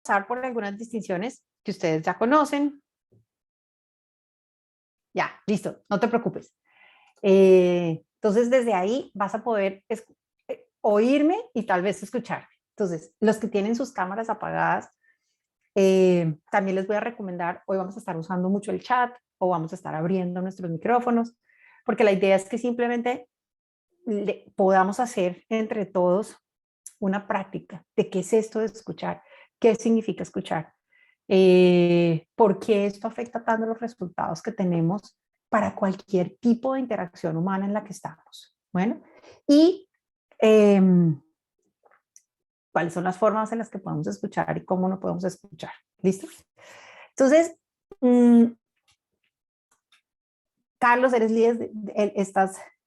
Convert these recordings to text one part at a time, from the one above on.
pasar por algunas distinciones que ustedes ya conocen. Ya, listo, no te preocupes. Entonces, desde ahí vas a poder oírme y tal vez escucharme. Entonces, los que tienen sus cámaras apagadas, también les voy a recomendar, hoy vamos a estar usando mucho el chat o vamos a estar abriendo nuestros micrófonos, porque la idea es que simplemente podamos hacer entre todos una práctica de qué es esto de escuchar, qué significa escuchar, por qué esto afecta tanto los resultados que tenemos para cualquier tipo de interacción humana en la que estamos. Bueno, y eh, cuáles son las formas en las que podemos escuchar y cómo no podemos escuchar. ¿Listo? Entonces, Carlos, eres líder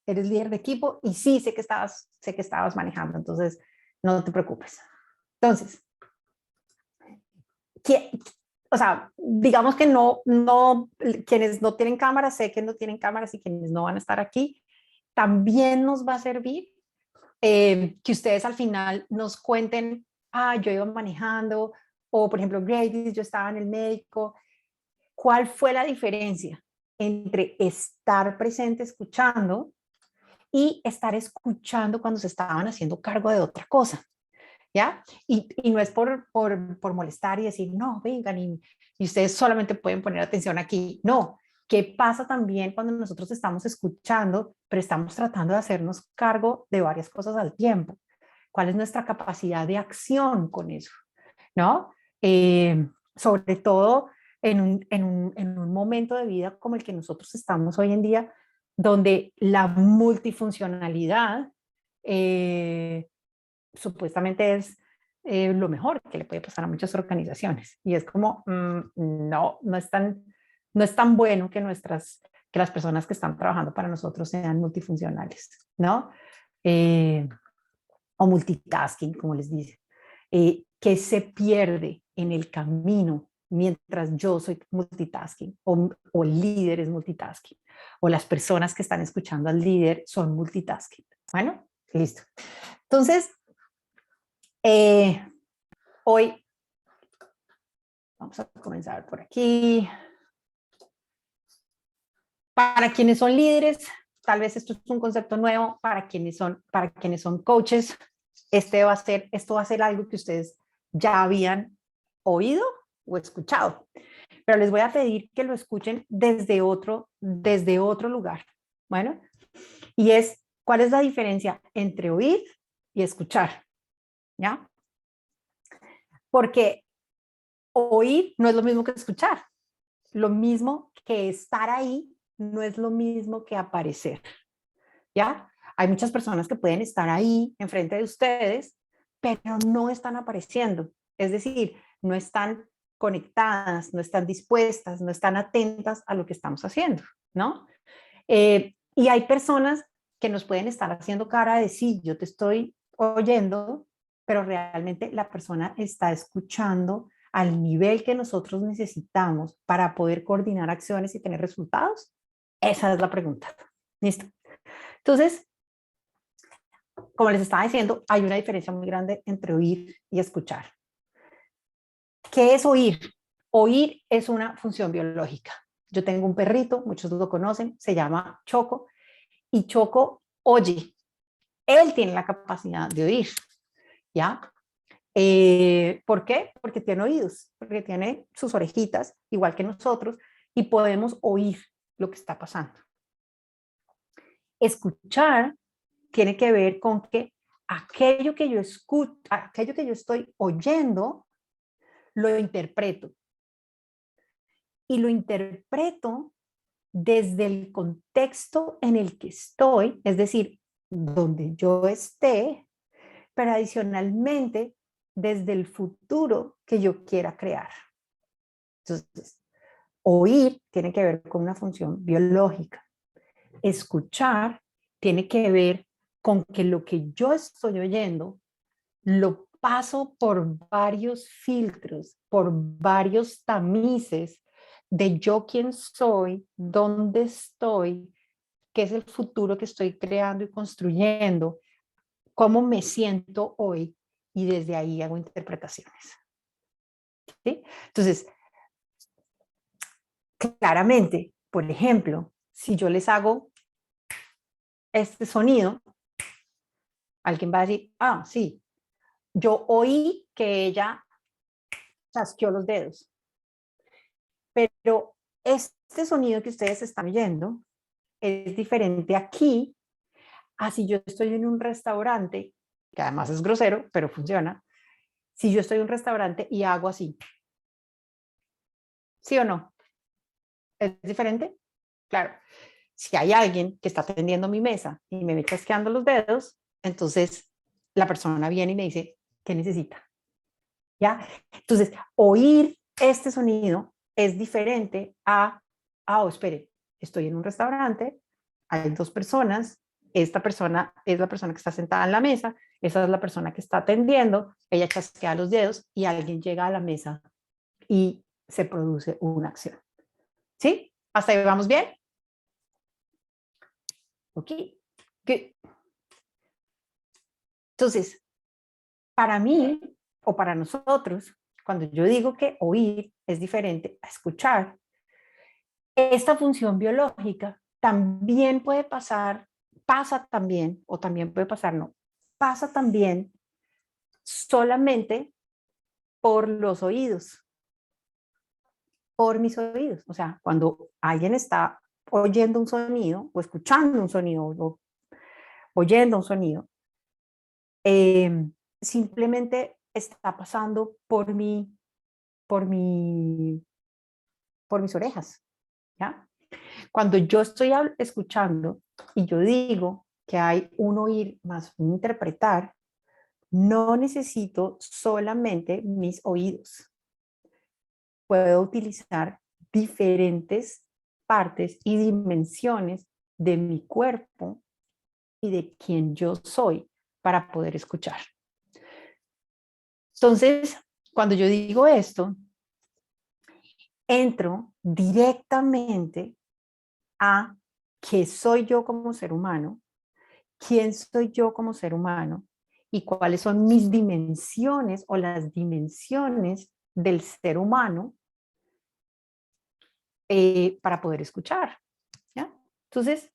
eres líder de equipo y sí, sé que estabas manejando, entonces no te preocupes. Entonces, o sea, digamos que quienes no tienen cámaras, sé que no tienen cámaras y quienes no van a estar aquí, también nos va a servir que ustedes al final nos cuenten, yo iba manejando, o por ejemplo, Grady, yo estaba en el médico. ¿Cuál fue la diferencia entre estar presente escuchando y estar escuchando cuando se estaban haciendo cargo de otra cosa? ¿Ya? Y no es por molestar y decir, no, vengan, y ustedes solamente pueden poner atención aquí. No, ¿qué pasa también cuando nosotros estamos escuchando, pero estamos tratando de hacernos cargo de varias cosas al tiempo? ¿Cuál es nuestra capacidad de acción con eso? ¿No? Sobre todo en un momento de vida como el que nosotros estamos hoy en día, donde la multifuncionalidad supuestamente es lo mejor que le puede pasar a muchas organizaciones. Y es como, no es tan bueno que las personas que están trabajando para nosotros sean multifuncionales, ¿no? Eh, o multitasking, como les dice. Que se pierde en el camino mientras yo soy multitasking o el líder es multitasking o las personas que están escuchando al líder son multitasking. Bueno, listo. Entonces, hoy vamos a comenzar por aquí. Para quienes son líderes, tal vez esto es un concepto nuevo. Para quienes son coaches, esto va a ser algo que ustedes ya habían oído o escuchado. Pero les voy a pedir que lo escuchen desde otro lugar. Bueno, y ¿cuál es la diferencia entre oír y escuchar? ¿Ya? Porque oír no es lo mismo que escuchar. Lo mismo que estar ahí no es lo mismo que aparecer. ¿Ya? Hay muchas personas que pueden estar ahí enfrente de ustedes, pero no están apareciendo. Es decir, no están conectadas, no están dispuestas, no están atentas a lo que estamos haciendo, ¿no? Y hay personas que nos pueden estar haciendo cara de sí, yo te estoy oyendo, pero realmente la persona está escuchando al nivel que nosotros necesitamos para poder coordinar acciones y tener resultados. Esa es la pregunta. ¿Listo? Entonces, como les estaba diciendo, hay una diferencia muy grande entre oír y escuchar. ¿Qué es oír? Oír es una función biológica. Yo tengo un perrito, muchos lo conocen, se llama Choco, y Choco oye. Él tiene la capacidad de oír, ¿ya? ¿Por qué? Porque tiene oídos, porque tiene sus orejitas, igual que nosotros, y podemos oír lo que está pasando. Escuchar tiene que ver con que aquello que yo escucho, aquello que yo estoy oyendo, lo interpreto. Y lo interpreto desde el contexto en el que estoy, es decir, donde yo esté, pero adicionalmente desde el futuro que yo quiera crear. Entonces, oír tiene que ver con una función biológica. Escuchar tiene que ver con que lo que yo estoy oyendo lo paso por varios filtros, por varios tamices de yo quién soy, dónde estoy, qué es el futuro que estoy creando y construyendo, cómo me siento hoy, y desde ahí hago interpretaciones. ¿sí? Entonces, claramente, por ejemplo, si yo les hago este sonido, alguien va a decir, ah, sí, yo oí que ella chasqueó los dedos, pero este sonido que ustedes están oyendo es diferente aquí a si yo estoy en un restaurante, que además es grosero, pero funciona, si yo estoy en un restaurante y hago así, ¿sí o no? ¿Es diferente? Claro. Si hay alguien que está atendiendo mi mesa y me ve chasqueando los dedos, entonces la persona viene y me dice, ¿qué necesita? ¿Ya? Entonces, oír este sonido es diferente a, oh, espere, estoy en un restaurante, hay dos personas, esta persona es la persona que está sentada en la mesa, esa es la persona que está atendiendo, ella chasquea los dedos y alguien llega a la mesa y se produce una acción. ¿Sí? ¿Hasta ahí vamos bien? Ok. Good. Entonces, para mí o para nosotros, cuando yo digo que oír es diferente a escuchar, esta función biológica también puede pasar, pasa también, o también puede pasar, no, pasa también solamente por los oídos, por mis oídos. O sea, cuando alguien está oyendo un sonido o escuchando un sonido o oyendo un sonido, simplemente está pasando por mi, por mis orejas, ¿ya? Cuando yo estoy escuchando y yo digo que hay un oír más un interpretar, no necesito solamente mis oídos. Puedo utilizar diferentes partes y dimensiones de mi cuerpo y de quien yo soy para poder escuchar. Entonces, cuando yo digo esto, entro directamente a qué soy yo como ser humano, quién soy yo como ser humano y cuáles son mis dimensiones o las dimensiones del ser humano para poder escuchar. ¿Ya? Entonces,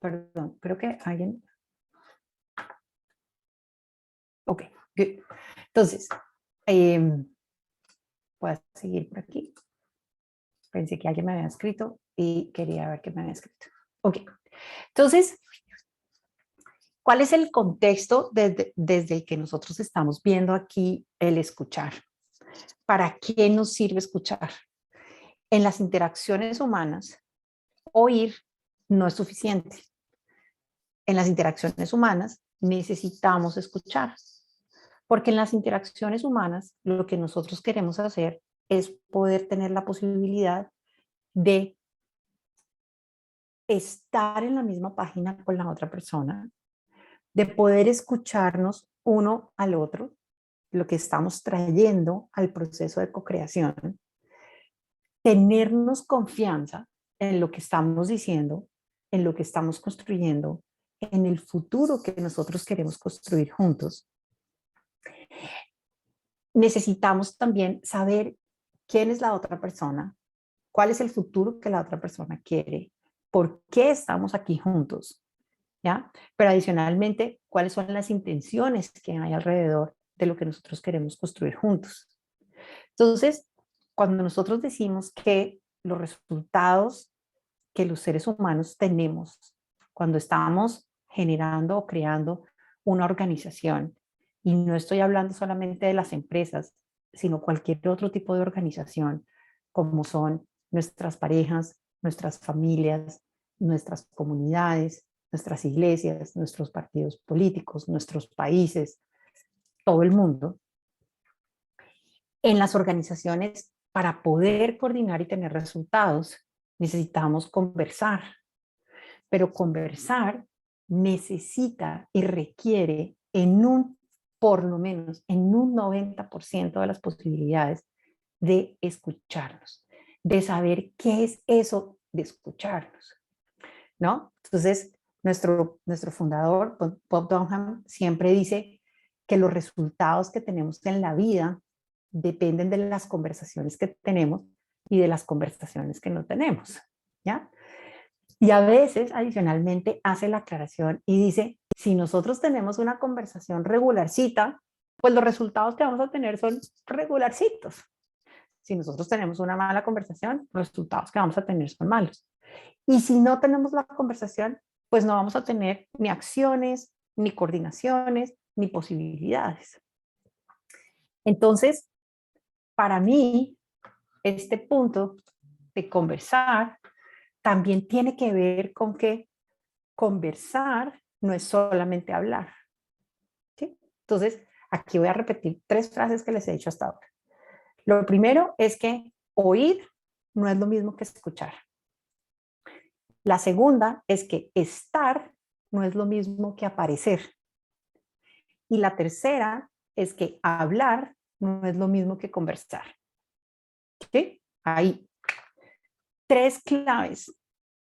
perdón, creo que alguien... Ok, good. Entonces, voy a seguir por aquí. Pensé que alguien me había escrito y quería ver qué me había escrito. Ok, entonces, ¿cuál es el contexto desde el que nosotros estamos viendo aquí el escuchar? ¿Para qué nos sirve escuchar? En las interacciones humanas, oír no es suficiente. En las interacciones humanas necesitamos escuchar, porque en las interacciones humanas lo que nosotros queremos hacer es poder tener la posibilidad de estar en la misma página con la otra persona, de poder escucharnos uno al otro, lo que estamos trayendo al proceso de co-creación, tenernos confianza en lo que estamos diciendo, en lo que estamos construyendo, en el futuro que nosotros queremos construir juntos. Necesitamos también saber quién es la otra persona, cuál es el futuro que la otra persona quiere, por qué estamos aquí juntos, ¿ya? Pero adicionalmente, cuáles son las intenciones que hay alrededor de lo que nosotros queremos construir juntos. Entonces, cuando nosotros decimos que los resultados que los seres humanos tenemos cuando estamos generando o creando una organización, y no estoy hablando solamente de las empresas, sino cualquier otro tipo de organización, como son nuestras parejas, nuestras familias, nuestras comunidades, nuestras iglesias, nuestros partidos políticos, nuestros países, todo el mundo. En las organizaciones, para poder coordinar y tener resultados, necesitamos conversar, pero conversar necesita y requiere por lo menos en un 90% de las posibilidades de escucharnos, de saber qué es eso de escucharnos, ¿no? Entonces, nuestro fundador, Bob Dunham, siempre dice que los resultados que tenemos en la vida dependen de las conversaciones que tenemos y de las conversaciones que no tenemos, ¿ya? Y a veces, adicionalmente, hace la aclaración y dice, si nosotros tenemos una conversación regularcita, pues los resultados que vamos a tener son regularcitos. Si nosotros tenemos una mala conversación, los resultados que vamos a tener son malos. Y si no tenemos la conversación, pues no vamos a tener ni acciones, ni coordinaciones, ni posibilidades. Entonces, para mí, este punto de conversar también tiene que ver con que conversar no es solamente hablar, ¿sí? Entonces, aquí voy a repetir 3 frases que les he dicho hasta ahora. Lo primero es que oír no es lo mismo que escuchar. La segunda es que estar no es lo mismo que aparecer. Y la tercera es que hablar no es lo mismo que conversar. ¿Sí? Hay 3 claves,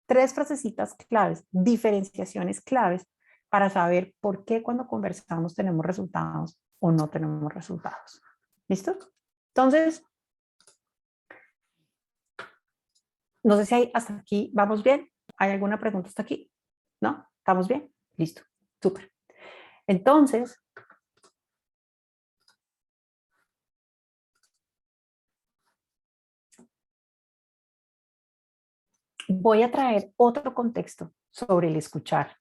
3 frasecitas claves, diferenciaciones claves para saber por qué cuando conversamos tenemos resultados o no tenemos resultados. ¿Listo? Entonces, no sé si hay hasta aquí, ¿vamos bien? ¿Hay alguna pregunta hasta aquí? ¿No? ¿Estamos bien? Listo, súper. Entonces, voy a traer otro contexto sobre el escuchar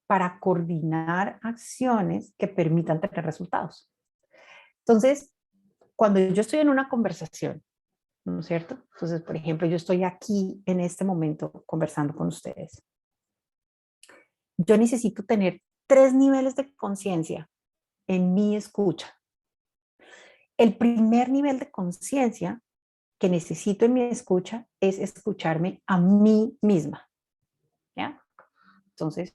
para coordinar acciones que permitan tener resultados. Entonces, cuando yo estoy en una conversación, ¿no es cierto? Entonces, por ejemplo, yo estoy aquí en este momento conversando con ustedes. Yo necesito tener 3 niveles de conciencia en mi escucha. El primer nivel de conciencia que necesito en mi escucha es escucharme a mí misma, ¿ya? Entonces,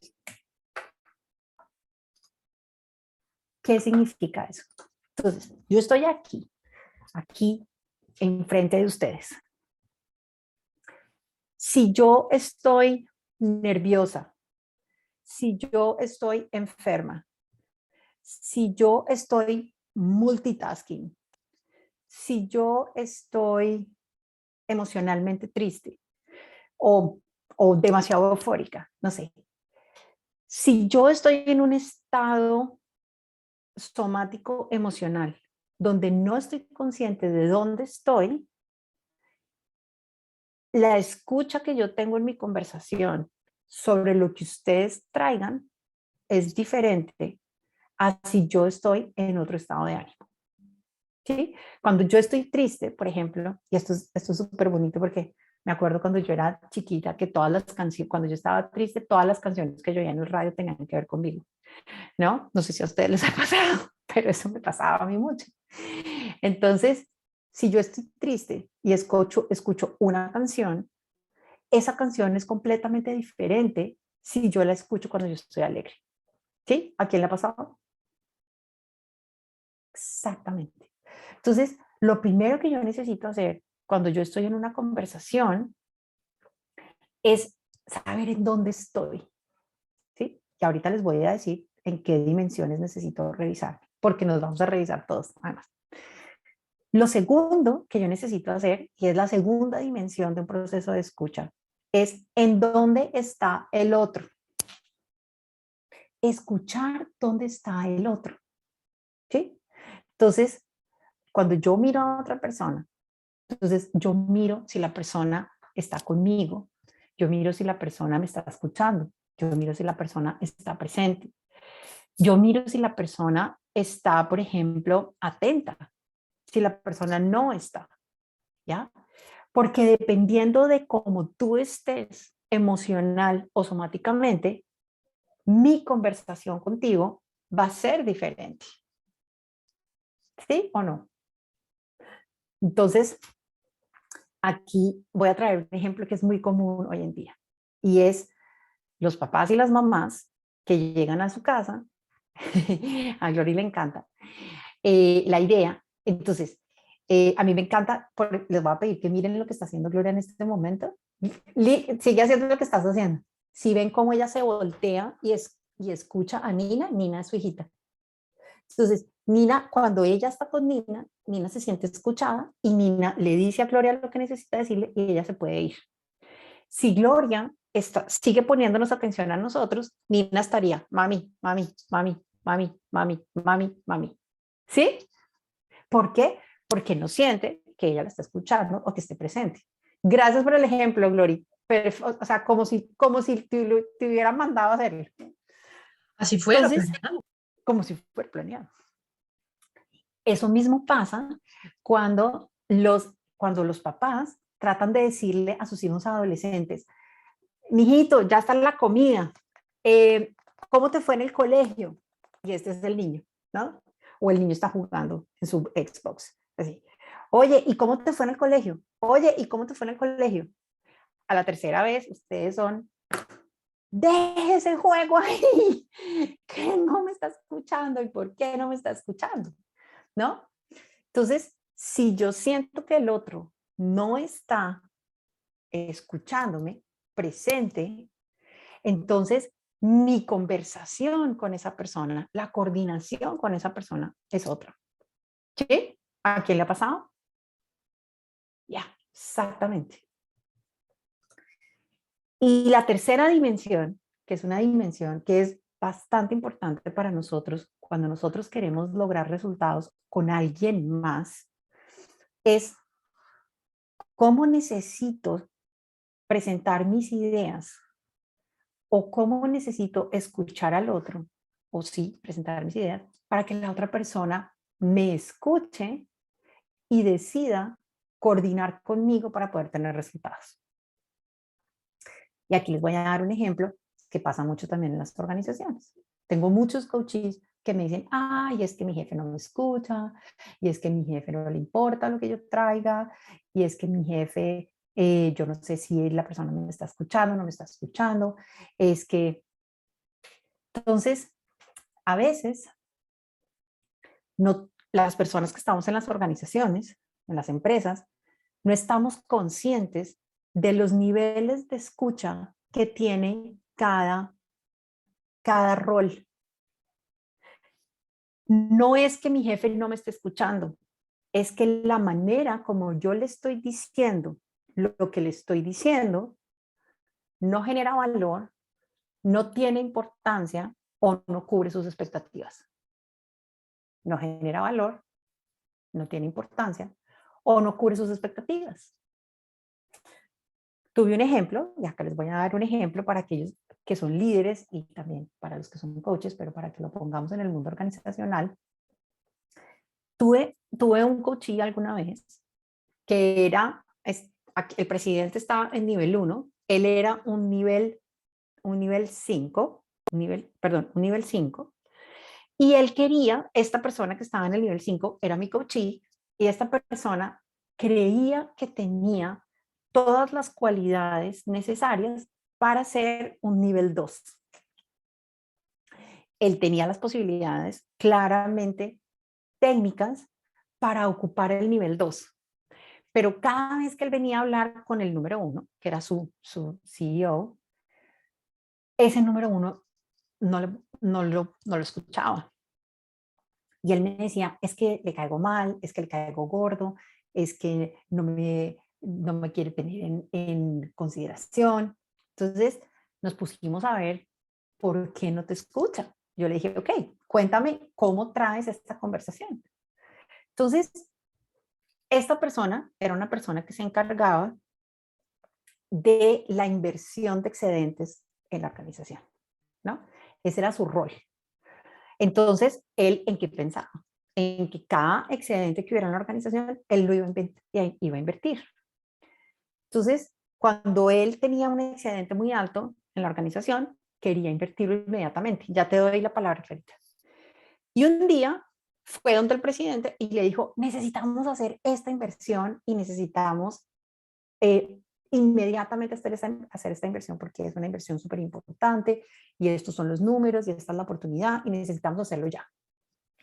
¿qué significa eso? Entonces, yo estoy aquí, enfrente de ustedes. Si yo estoy nerviosa, si yo estoy enferma, si yo estoy multitasking, si yo estoy emocionalmente triste o, o demasiado eufórica, no sé. Si yo estoy en un estado somático emocional donde no estoy consciente de dónde estoy, la escucha que yo tengo en mi conversación sobre lo que ustedes traigan es diferente a si yo estoy en otro estado de ánimo. ¿Sí? Cuando yo estoy triste, por ejemplo, y esto es súper bonito porque me acuerdo cuando yo era chiquita que todas las canciones, cuando yo estaba triste, todas las canciones que yo oía en el radio tenían que ver conmigo, ¿no? No sé si a ustedes les ha pasado, pero eso me pasaba a mí mucho. Entonces, si yo estoy triste y escucho una canción, esa canción es completamente diferente si yo la escucho cuando yo estoy alegre. ¿Sí? ¿A quién le ha pasado? Exactamente. Entonces, lo primero que yo necesito hacer cuando yo estoy en una conversación es saber en dónde estoy. ¿Sí? Y ahorita les voy a decir en qué dimensiones necesito revisar, porque nos vamos a revisar todos, además. Lo segundo que yo necesito hacer, y es la segunda dimensión de un proceso de escucha, es en dónde está el otro. Escuchar dónde está el otro. ¿Sí? Entonces, cuando yo miro a otra persona, entonces yo miro si la persona está conmigo, yo miro si la persona me está escuchando, yo miro si la persona está presente, yo miro si la persona está, por ejemplo, atenta, si la persona no está, ¿ya? Porque dependiendo de cómo tú estés emocional o somáticamente, mi conversación contigo va a ser diferente. ¿Sí o no? Entonces, aquí voy a traer un ejemplo que es muy común hoy en día y es los papás y las mamás que llegan a su casa, a Gloria le encanta la idea, entonces, a mí me encanta, les voy a pedir que miren lo que está haciendo Gloria en este momento, sigue haciendo lo que estás haciendo, si ven cómo ella se voltea y escucha a Nina, Nina es su hijita, entonces, Nina, cuando ella está con Nina, Nina se siente escuchada y Nina le dice a Gloria lo que necesita decirle y ella se puede ir. Si Gloria sigue poniéndonos atención a nosotros, Nina estaría, mami, mami, mami, mami, mami, mami, mami. ¿Sí? ¿Por qué? Porque no siente que ella la está escuchando o que esté presente. Gracias por el ejemplo, Glory. Pero, o sea, como si te hubieran mandado a hacerlo. Así fue lo Entonces, planeado. como si fuera planeado. Eso mismo pasa cuando los papás tratan de decirle a sus hijos adolescentes, mijito, ya está la comida, ¿cómo te fue en el colegio? Y este es el niño, ¿no? O el niño está jugando en su Xbox, así. Oye, ¿y cómo te fue en el colegio? Oye, ¿y cómo te fue en el colegio? A la tercera vez, ustedes son, deje ese juego ahí, que no me está escuchando y por qué no me está escuchando, ¿no? Entonces, si yo siento que el otro no está escuchándome, presente, entonces mi conversación con esa persona, la coordinación con esa persona es otra. ¿Sí? ¿A quién le ha pasado? Ya, exactamente. Y la tercera dimensión, que es una dimensión que es bastante importante para nosotros cuando nosotros queremos lograr resultados con alguien más, es cómo necesito presentar mis ideas o cómo necesito escuchar al otro, o sí, presentar mis ideas, para que la otra persona me escuche y decida coordinar conmigo para poder tener resultados. Y aquí les voy a dar un ejemplo que pasa mucho también en las organizaciones. Tengo muchos coaches que me dicen, ay, es que mi jefe no me escucha, y es que mi jefe no le importa lo que yo traiga, y es que mi jefe, yo no sé si la persona me está escuchando, no me está escuchando, es que... Entonces, a veces, no, las personas que estamos en las organizaciones, en las empresas, no estamos conscientes de los niveles de escucha que tiene cada rol. No es que mi jefe no me esté escuchando, es que la manera como yo le estoy diciendo lo que le estoy diciendo no genera valor, no tiene importancia o no cubre sus expectativas. No genera valor, no tiene importancia o no cubre sus expectativas. Tuve un ejemplo, y acá les voy a dar un ejemplo para aquellos que son líderes y también para los que son coaches, pero para que lo pongamos en el mundo organizacional. Tuve un coachee alguna vez que era, el presidente estaba en nivel 1, él era un nivel 5, un nivel 5, y él quería, esta persona que estaba en el nivel 5 era mi coachee, y esta persona creía que tenía todas las cualidades necesarias para ser un nivel 2. Él tenía las posibilidades claramente técnicas para ocupar el nivel 2. Pero cada vez que él venía a hablar con el número 1, que era su CEO, ese número 1 no lo escuchaba. Y él me decía, es que le caigo mal, es que le caigo gordo, es que no me quiere tener en consideración. Entonces nos pusimos a ver por qué no te escucha. Yo le dije, ok, cuéntame cómo traes esta conversación. Entonces, esta persona era una persona que se encargaba de la inversión de excedentes en la organización, ¿no? Ese era su rol. Entonces, ¿él en qué pensaba? En que cada excedente que hubiera en la organización, él lo iba a invertir. Entonces, cuando él tenía un excedente muy alto en la organización, quería invertirlo inmediatamente. Ya te doy la palabra, Clarita. Y un día fue donde el presidente y le dijo, necesitamos hacer esta inversión y necesitamos inmediatamente hacer esta inversión porque es una inversión súper importante y estos son los números y esta es la oportunidad y necesitamos hacerlo ya.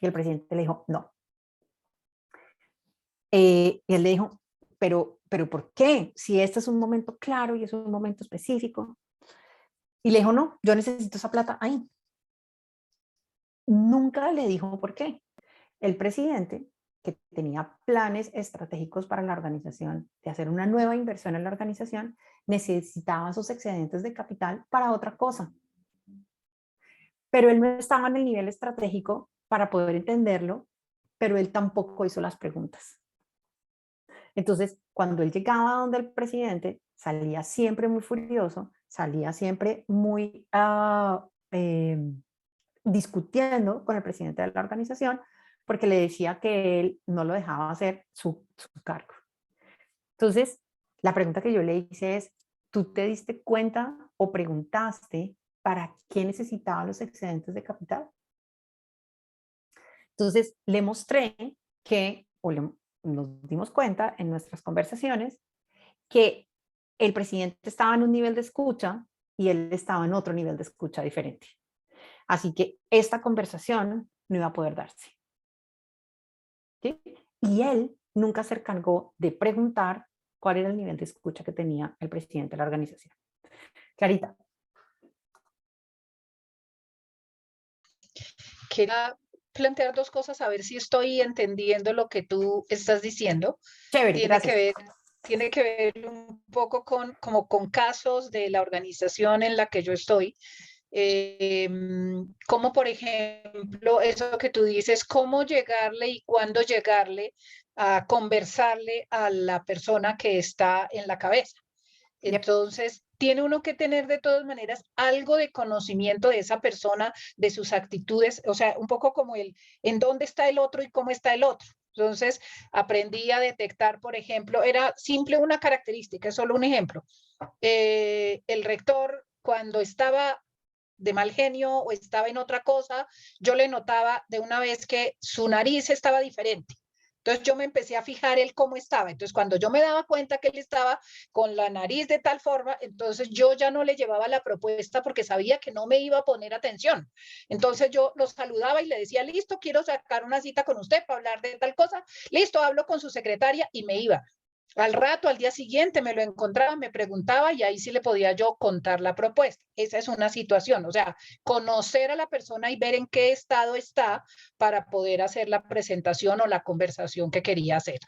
Y el presidente le dijo, no. Y él le dijo, pero ¿por qué? Si este es un momento claro y es un momento específico. Y le dijo, no, yo necesito esa plata ahí. Nunca le dijo por qué. el presidente, que tenía planes estratégicos para la organización, de hacer una nueva inversión en la organización, necesitaba sus excedentes de capital para otra cosa. Pero él no estaba en el nivel estratégico para poder entenderlo, pero él tampoco hizo las preguntas. Entonces, cuando él llegaba donde el presidente, salía siempre muy furioso, salía siempre muy discutiendo con el presidente de la organización, porque le decía que él no lo dejaba hacer su cargo. Entonces, la pregunta que yo le hice es, ¿tú te diste cuenta o preguntaste para qué necesitaba los excedentes de capital? Entonces, le mostré que, nos dimos cuenta en nuestras conversaciones, que el presidente estaba en un nivel de escucha y él estaba en otro nivel de escucha diferente. Así que esta conversación no iba a poder darse. ¿Sí? Y él nunca se encargó de preguntar cuál era el nivel de escucha que tenía el presidente de la organización. Clarita. Quería plantear dos cosas, a ver si estoy entendiendo lo que tú estás diciendo. Chévere, Tiene gracias. que ver, tiene que ver un poco con casos de la organización en la que yo estoy. Como por ejemplo, eso que tú dices, cómo llegarle y cuándo llegarle a conversarle a la persona que está en la cabeza. Yep. Entonces, tiene uno que tener de todas maneras algo de conocimiento de esa persona, de sus actitudes, o sea, un poco como el en dónde está el otro y cómo está el otro. Entonces, aprendí a detectar, por ejemplo, era simple una característica, es solo un ejemplo. El rector, cuando estaba de mal genio o estaba en otra cosa, yo le notaba de una vez que su nariz estaba diferente. Entonces yo me empecé a fijar él cómo estaba. Entonces cuando yo me daba cuenta que él estaba con la nariz de tal forma, entonces yo ya no le llevaba la propuesta porque sabía que no me iba a poner atención. Entonces yo lo saludaba y le decía, listo, quiero sacar una cita con usted para hablar de tal cosa. Listo, hablo con su secretaria y me iba. Al rato, al día siguiente, me lo encontraba, me preguntaba y ahí sí le podía yo contar la propuesta. Esa es una situación, o sea, conocer a la persona y ver en qué estado está para poder hacer la presentación o la conversación que quería hacer.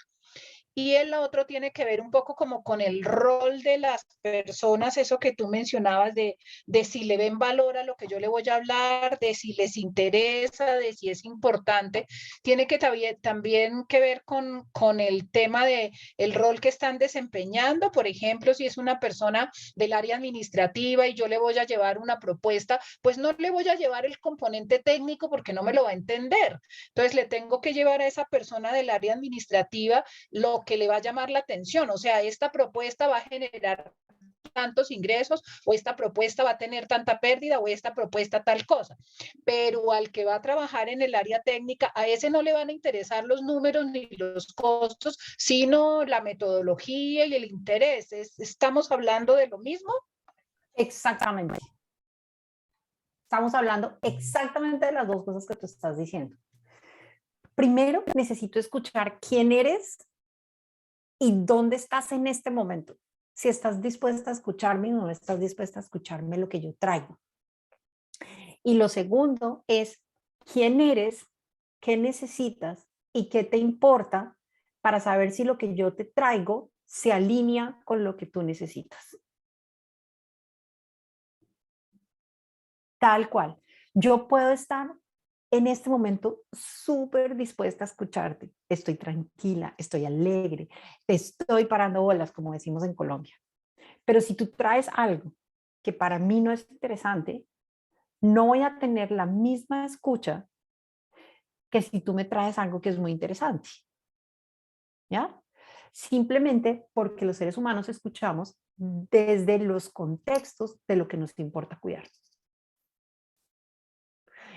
Y el otro tiene que ver un poco como con el rol de las personas, eso que tú mencionabas de si le ven valor a lo que yo le voy a hablar, de si les interesa, de si es importante. Tiene que también que ver con el tema de el rol que están desempeñando. Por ejemplo, si es una persona del área administrativa y yo le voy a llevar una propuesta, pues no le voy a llevar el componente técnico porque no me lo va a entender. Entonces le tengo que llevar a esa persona del área administrativa lo que le va a llamar la atención. O sea, esta propuesta va a generar tantos ingresos o esta propuesta va a tener tanta pérdida o esta propuesta tal cosa. Pero al que va a trabajar en el área técnica, a ese no le van a interesar los números ni los costos, sino la metodología y el interés. ¿Estamos hablando de lo mismo? Exactamente. Estamos hablando exactamente de las dos cosas que tú estás diciendo. Primero, necesito escuchar quién eres y dónde estás en este momento. Si estás dispuesta a escucharme o no estás dispuesta a escucharme lo que yo traigo. Y lo segundo es quién eres, qué necesitas y qué te importa para saber si lo que yo te traigo se alinea con lo que tú necesitas. Tal cual. Yo puedo estar en este momento súper dispuesta a escucharte. Estoy tranquila, estoy alegre, te estoy parando bolas, como decimos en Colombia. Pero si tú traes algo que para mí no es interesante, no voy a tener la misma escucha que si tú me traes algo que es muy interesante. ¿Ya? Simplemente porque los seres humanos escuchamos desde los contextos de lo que nos importa cuidar.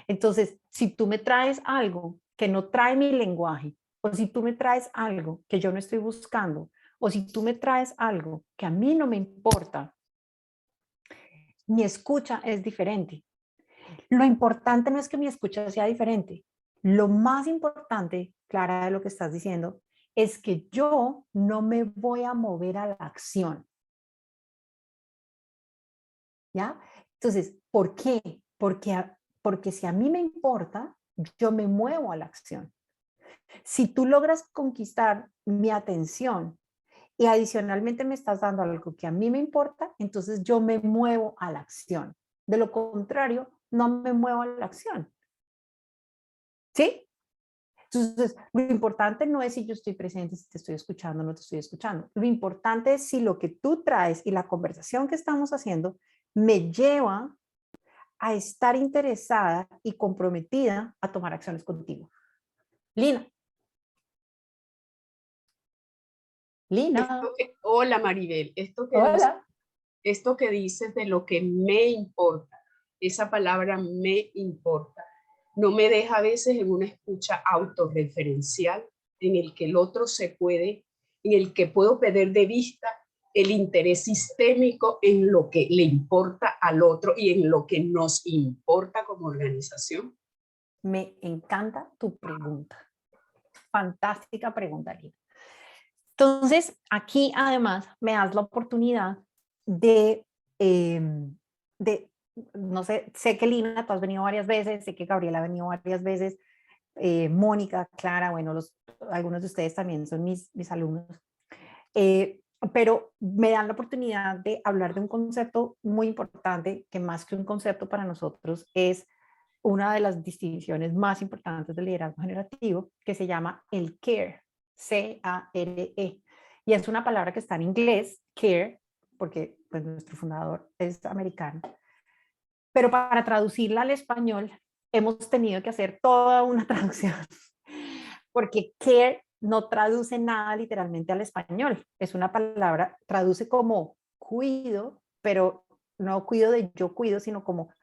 Entonces, si tú me traes algo que no trae mi lenguaje, o si tú me traes algo que yo no estoy buscando, o si tú me traes algo que a mí no me importa, mi escucha es diferente. Lo importante no es que mi escucha sea diferente. Lo más importante, Clara, de lo que estás diciendo, es que yo no me voy a mover a la acción. ¿Ya? Entonces, ¿por qué? Porque si a mí me importa, yo me muevo a la acción. Si tú logras conquistar mi atención y adicionalmente me estás dando algo que a mí me importa, entonces yo me muevo a la acción. De lo contrario, no me muevo a la acción. ¿Sí? Entonces, lo importante no es si yo estoy presente, si te estoy escuchando o no te estoy escuchando. Lo importante es si lo que tú traes y la conversación que estamos haciendo me lleva a estar interesada y comprometida a tomar acciones contigo. Lina. Lina. Hola Maribel, Hola. esto que dices de lo que me importa, esa palabra me importa, no me deja a veces en una escucha autorreferencial en el que el otro en el que puedo perder de vista el interés sistémico en lo que le importa al otro y en lo que nos importa como organización. Me encanta tu pregunta. Fantástica pregunta, Lina. Entonces, aquí además me das la oportunidad de, no sé que Lina, tú has venido varias veces, sé que Gabriela ha venido varias veces, Mónica, Clara, bueno, algunos de ustedes también son mis alumnos, pero me dan la oportunidad de hablar de un concepto muy importante, que más que un concepto para nosotros es una de las distinciones más importantes del liderazgo generativo, que se llama el CARE, C-A-R-E. Y es una palabra que está en inglés, CARE, porque pues, nuestro fundador es americano. Pero para traducirla al español, hemos tenido que hacer toda una traducción, porque CARE no traduce nada literalmente al español. Es una palabra, traduce como cuido, pero no cuido de yo cuido, sino como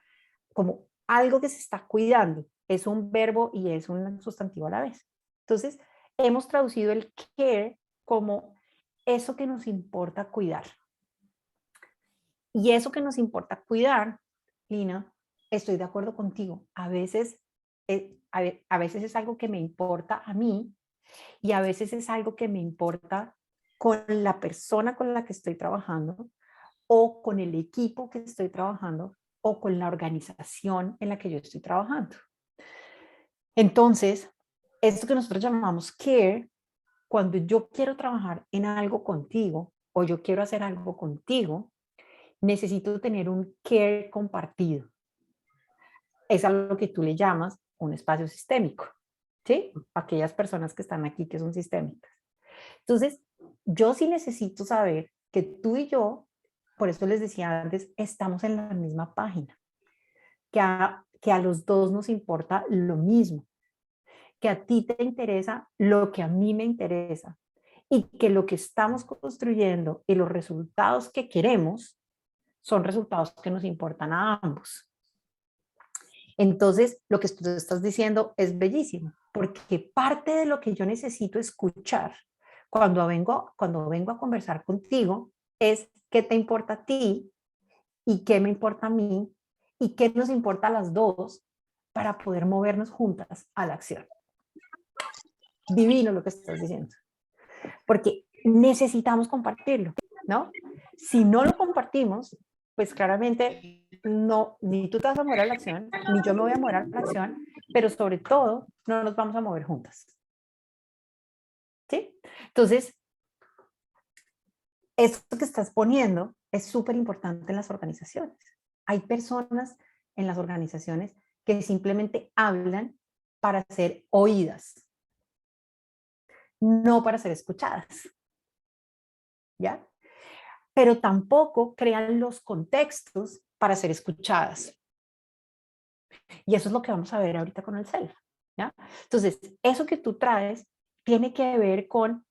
algo que se está cuidando. Es un verbo y es un sustantivo a la vez. Entonces, hemos traducido el care como eso que nos importa cuidar. Y eso que nos importa cuidar, Lina, estoy de acuerdo contigo. A veces es algo que me importa a mí y a veces es algo que me importa con la persona con la que estoy trabajando o con el equipo que estoy trabajando o con la organización en la que yo estoy trabajando. Entonces, esto que nosotros llamamos care, cuando yo quiero trabajar en algo contigo o yo quiero hacer algo contigo, necesito tener un care compartido. Es a lo que tú le llamas un espacio sistémico, ¿sí? Aquellas personas que están aquí que son sistémicas. Entonces, yo sí necesito saber que tú y yo, por eso les decía antes, estamos en la misma página, que a los dos nos importa lo mismo, que a ti te interesa lo que a mí me interesa y que lo que estamos construyendo y los resultados que queremos son resultados que nos importan a ambos. Entonces, lo que tú estás diciendo es bellísimo, porque parte de lo que yo necesito escuchar cuando vengo a conversar contigo es qué te importa a ti y qué me importa a mí y qué nos importa a las dos para poder movernos juntas a la acción. Divino lo que estás diciendo, porque necesitamos compartirlo, ¿no? Si no lo compartimos, pues claramente no, ni tú te vas a mover a la acción, ni yo me voy a mover a la acción, pero sobre todo no nos vamos a mover juntas. ¿Sí? Entonces, esto que estás poniendo es súper importante en las organizaciones. Hay personas en las organizaciones que simplemente hablan para ser oídas, no para ser escuchadas. ¿Ya? Pero tampoco crean los contextos para ser escuchadas. Y eso es lo que vamos a ver ahorita con el self, ¿ya? Entonces, eso que tú traes tiene que ver con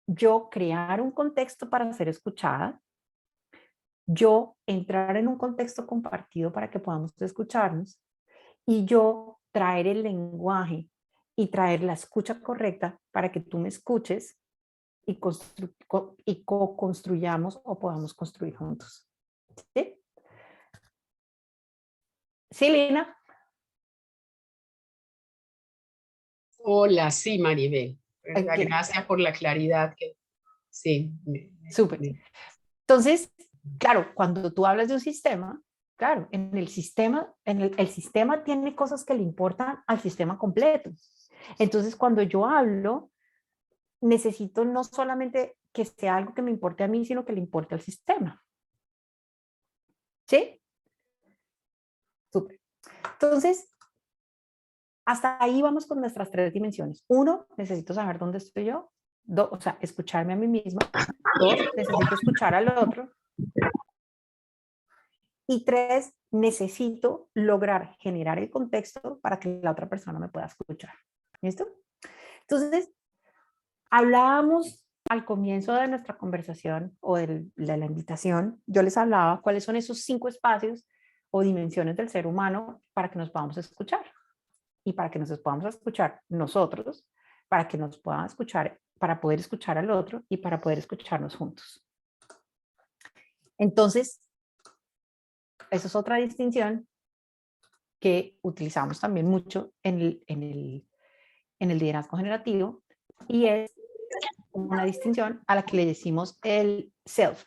yo crear un contexto para ser escuchada, yo entrar en un contexto compartido para que podamos escucharnos y yo traer el lenguaje y traer la escucha correcta para que tú me escuches y co-construyamos o podamos construir juntos. ¿Sí? ¿Sí, Lina? Hola, sí, Maribel. Okay. Gracias por la claridad. Sí. Súper. Entonces, claro, cuando tú hablas de un sistema, claro, en el sistema, el sistema tiene cosas que le importan al sistema completo. Entonces, cuando yo hablo, necesito no solamente que sea algo que me importe a mí, sino que le importe al sistema. ¿Sí? Súper. Entonces, hasta ahí vamos con nuestras 3 dimensiones. 1, necesito saber dónde estoy yo. 2, o sea, escucharme a mí misma. 2, necesito escuchar al otro. Y 3, necesito lograr generar el contexto para que la otra persona me pueda escuchar. ¿Listo? Entonces, hablábamos al comienzo de nuestra conversación o de la invitación, yo les hablaba cuáles son esos 5 espacios o dimensiones del ser humano para que nos podamos escuchar. Y para que nos podamos escuchar nosotros, para que nos puedan escuchar, para poder escuchar al otro y para poder escucharnos juntos. Entonces, esa es otra distinción que utilizamos también mucho en el liderazgo generativo y es una distinción a la que le decimos el self.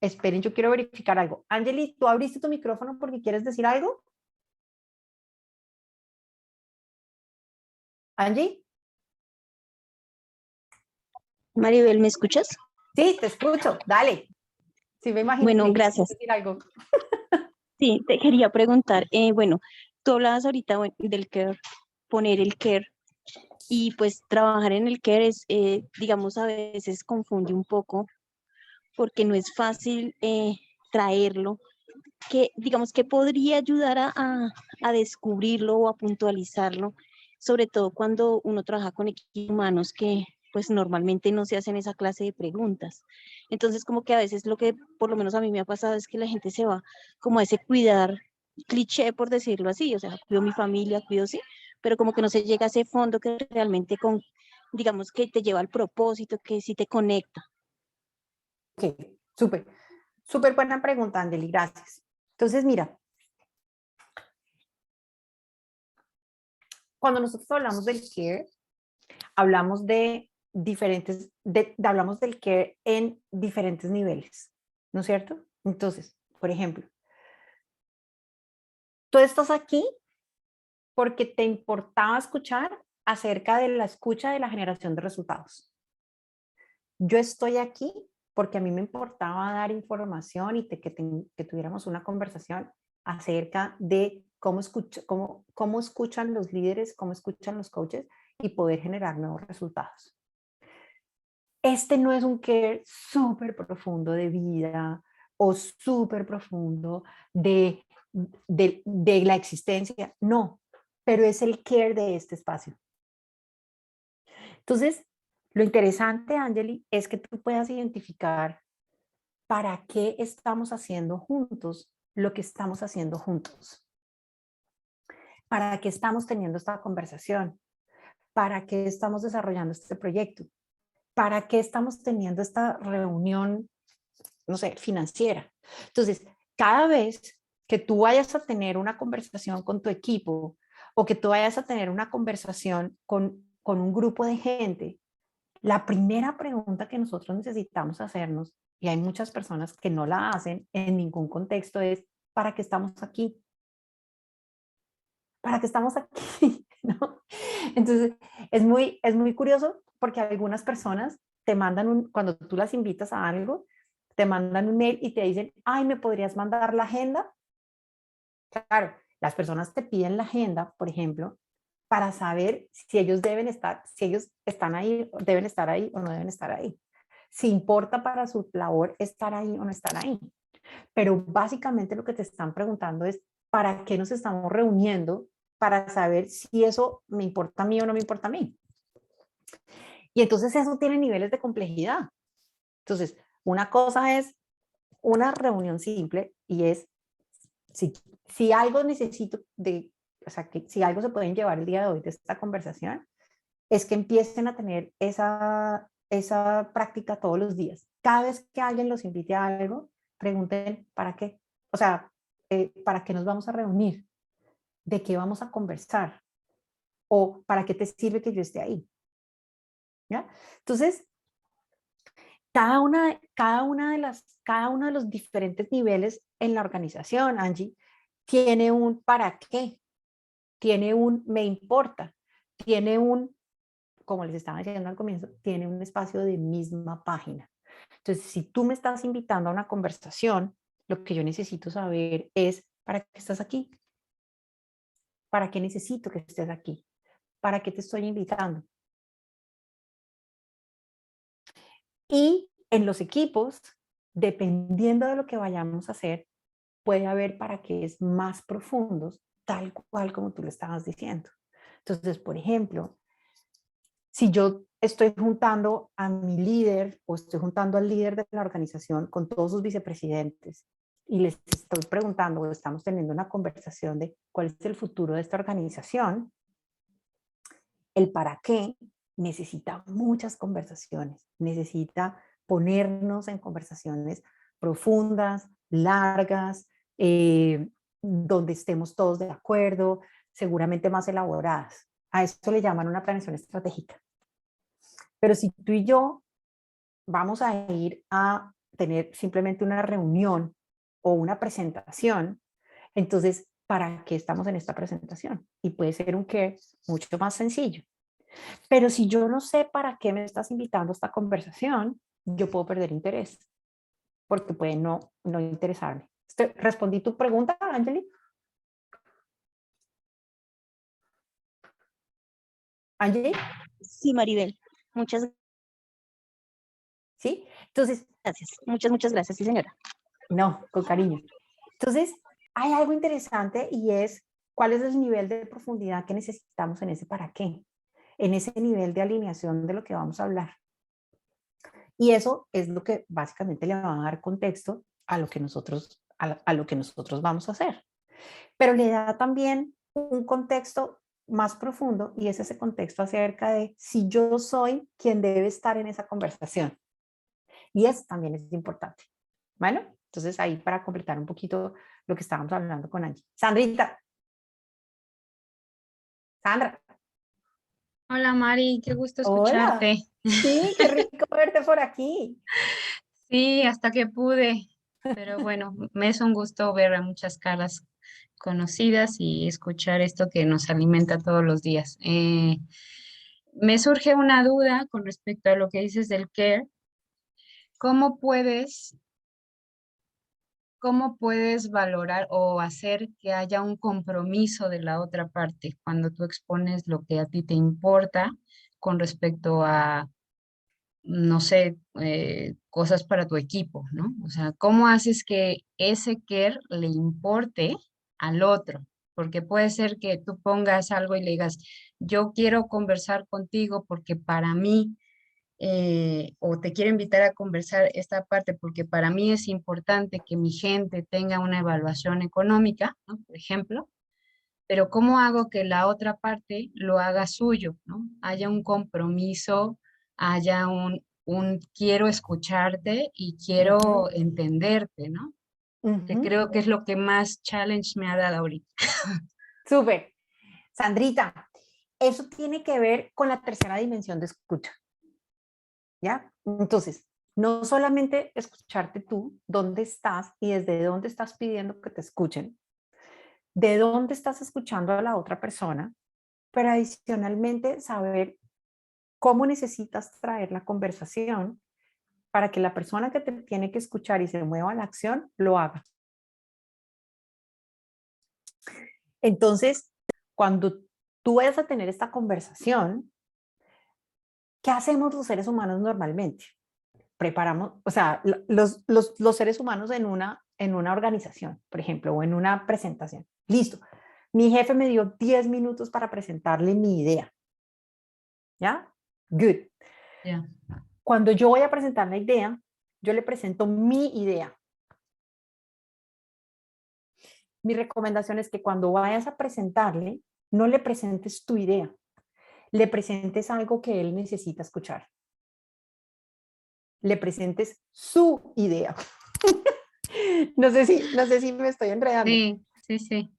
Esperen, yo quiero verificar algo. Angeli, ¿tú abriste tu micrófono porque quieres decir algo? Angie. Maribel, ¿me escuchas? Sí, te escucho. Dale. Sí, me imagino Bueno, que quieres gracias. decir algo. Sí, te quería preguntar, bueno, tú hablabas ahorita del care, poner el care, y pues trabajar en el care es, digamos, a veces confunde un poco porque no es fácil traerlo, que digamos que podría ayudar a descubrirlo o a puntualizarlo, sobre todo cuando uno trabaja con equipos humanos que pues normalmente no se hacen esa clase de preguntas. Entonces como que a veces lo que por lo menos a mí me ha pasado es que la gente se va como a ese cuidar cliché, por decirlo así, o sea, cuido mi familia, cuido sí, pero como que no se llega a ese fondo que realmente con, digamos, que te lleva al propósito, que sí te conecta. Ok, súper. Súper buena pregunta, Angeli, gracias. Entonces, mira, cuando nosotros hablamos del care, hablamos de diferentes, hablamos del care en diferentes niveles, ¿no es cierto? Entonces, por ejemplo, tú estás aquí porque te importaba escuchar acerca de la escucha de la generación de resultados. Yo estoy aquí porque a mí me importaba dar información y que tuviéramos una conversación acerca de cómo escuchan los líderes, cómo escuchan los coaches y poder generar nuevos resultados. Este no es un care súper profundo de vida o súper profundo de la existencia, no, pero es el care de este espacio. Entonces, lo interesante, Angeli, es que tú puedas identificar para qué estamos haciendo juntos lo que estamos haciendo juntos. ¿Para qué estamos teniendo esta conversación? ¿Para qué estamos desarrollando este proyecto? ¿Para qué estamos teniendo esta reunión, no sé, financiera? Entonces, cada vez que tú vayas a tener una conversación con tu equipo o que tú vayas a tener una conversación con un grupo de gente, la primera pregunta que nosotros necesitamos hacernos, y hay muchas personas que no la hacen en ningún contexto, es ¿para qué estamos aquí? ¿Para qué estamos aquí? ¿No? Entonces, es muy curioso porque algunas personas te mandan cuando tú las invitas a algo, te mandan un mail y te dicen, ay, ¿me podrías mandar la agenda? Claro, las personas te piden la agenda, por ejemplo, para saber si ellos están ahí, deben estar ahí o no deben estar ahí. Si importa para su labor estar ahí o no estar ahí. Pero básicamente lo que te están preguntando es, ¿para qué nos estamos reuniendo? Para saber si eso me importa a mí o no me importa a mí. Y entonces eso tiene niveles de complejidad. Entonces, una cosa es una reunión simple y es, si algo necesito o sea, que si algo se pueden llevar el día de hoy de esta conversación, es que empiecen a tener esa práctica todos los días. Cada vez que alguien los invite a algo, pregunten, ¿para qué? O sea, ¿para qué nos vamos a reunir? ¿De qué vamos a conversar? ¿O para qué te sirve que yo esté ahí? ¿Ya? Entonces, cada uno de los diferentes niveles en la organización, Angie, tiene un para qué, tiene un me importa. tiene un, como les estaba diciendo al comienzo, tiene un espacio de misma página. Entonces, si tú me estás invitando a una conversación, lo que yo necesito saber es, ¿para qué estás aquí? ¿Para qué necesito que estés aquí? ¿Para qué te estoy invitando? Y en los equipos, dependiendo de lo que vayamos a hacer, puede haber para qué es más profundos, tal cual como tú lo estabas diciendo. Entonces, por ejemplo, si yo estoy juntando a mi líder o estoy juntando al líder de la organización con todos sus vicepresidentes y les estoy preguntando o estamos teniendo una conversación de cuál es el futuro de esta organización, el para qué necesita muchas conversaciones, necesita ponernos en conversaciones profundas, largas, donde estemos todos de acuerdo, seguramente más elaboradas. A esto le llaman una planeación estratégica. Pero si tú y yo vamos a ir a tener simplemente una reunión o una presentación, entonces, ¿para qué estamos en esta presentación? Y puede ser un qué mucho más sencillo. Pero si yo no sé para qué me estás invitando a esta conversación, yo puedo perder interés, porque puede no interesarme. ¿Respondí tu pregunta, Angeli? ¿Angeli? Sí, Maribel. Muchas ¿Sí? Entonces, gracias. Muchas gracias, sí, señora. no, con cariño. Entonces, hay algo interesante y es cuál es el nivel de profundidad que necesitamos en ese para qué, en ese nivel de alineación de lo que vamos a hablar. Y eso es lo que básicamente le va a dar contexto a lo que nosotros, a lo que nosotros vamos a hacer. Pero le da también un contexto más profundo y es ese contexto acerca de si yo soy quien debe estar en esa conversación. Y eso también es importante. Bueno, entonces ahí para completar un poquito lo que estábamos hablando con Angie. Sandrita. Sandra. Hola Mari, qué gusto Hola. escucharte. Sí, qué rico verte por aquí. Sí, hasta que pude, pero bueno, me es un gusto ver a muchas caras conocidas y escuchar esto que nos alimenta todos los días. Me surge una duda con respecto a lo que dices del care. ¿Cómo puedes, cómo puedes valorar o hacer que haya un compromiso de la otra parte cuando tú expones lo que a ti te importa con respecto a no sé, cosas para tu equipo, ¿no? O sea, ¿cómo haces que ese care le importe al otro? Porque puede ser que tú pongas algo y le digas, yo quiero conversar contigo porque para mí, o te quiero invitar a conversar esta parte porque para mí es importante que mi gente tenga una evaluación económica, ¿no? Por ejemplo, pero ¿cómo hago que la otra parte lo haga suyo, ¿no? Haya un compromiso, haya un quiero escucharte y quiero entenderte, ¿no? Que creo que es lo que más challenge me ha dado ahorita. Súper. Sandrita, eso tiene que ver con la tercera dimensión de escucha. ¿Ya? Entonces, no solamente escucharte tú, dónde estás y desde dónde estás pidiendo que te escuchen, de dónde estás escuchando a la otra persona, pero adicionalmente saber cómo necesitas traer la conversación para que la persona que te tiene que escuchar y se mueva a la acción lo haga. Entonces, cuando tú vayas a tener esta conversación, ¿qué hacemos los seres humanos normalmente? Preparamos, o sea, los seres humanos en una organización, por ejemplo, o en una presentación. Listo. Mi jefe me dio 10 minutos para presentarle mi idea. ¿Ya? Good. Ya. Cuando yo voy a presentar la idea, yo le presento mi idea. Mi recomendación es que cuando vayas a presentarle, no le presentes tu idea, le presentes algo que él necesita escuchar. Le presentes su idea. No sé si me estoy enredando. Sí, sí, sí.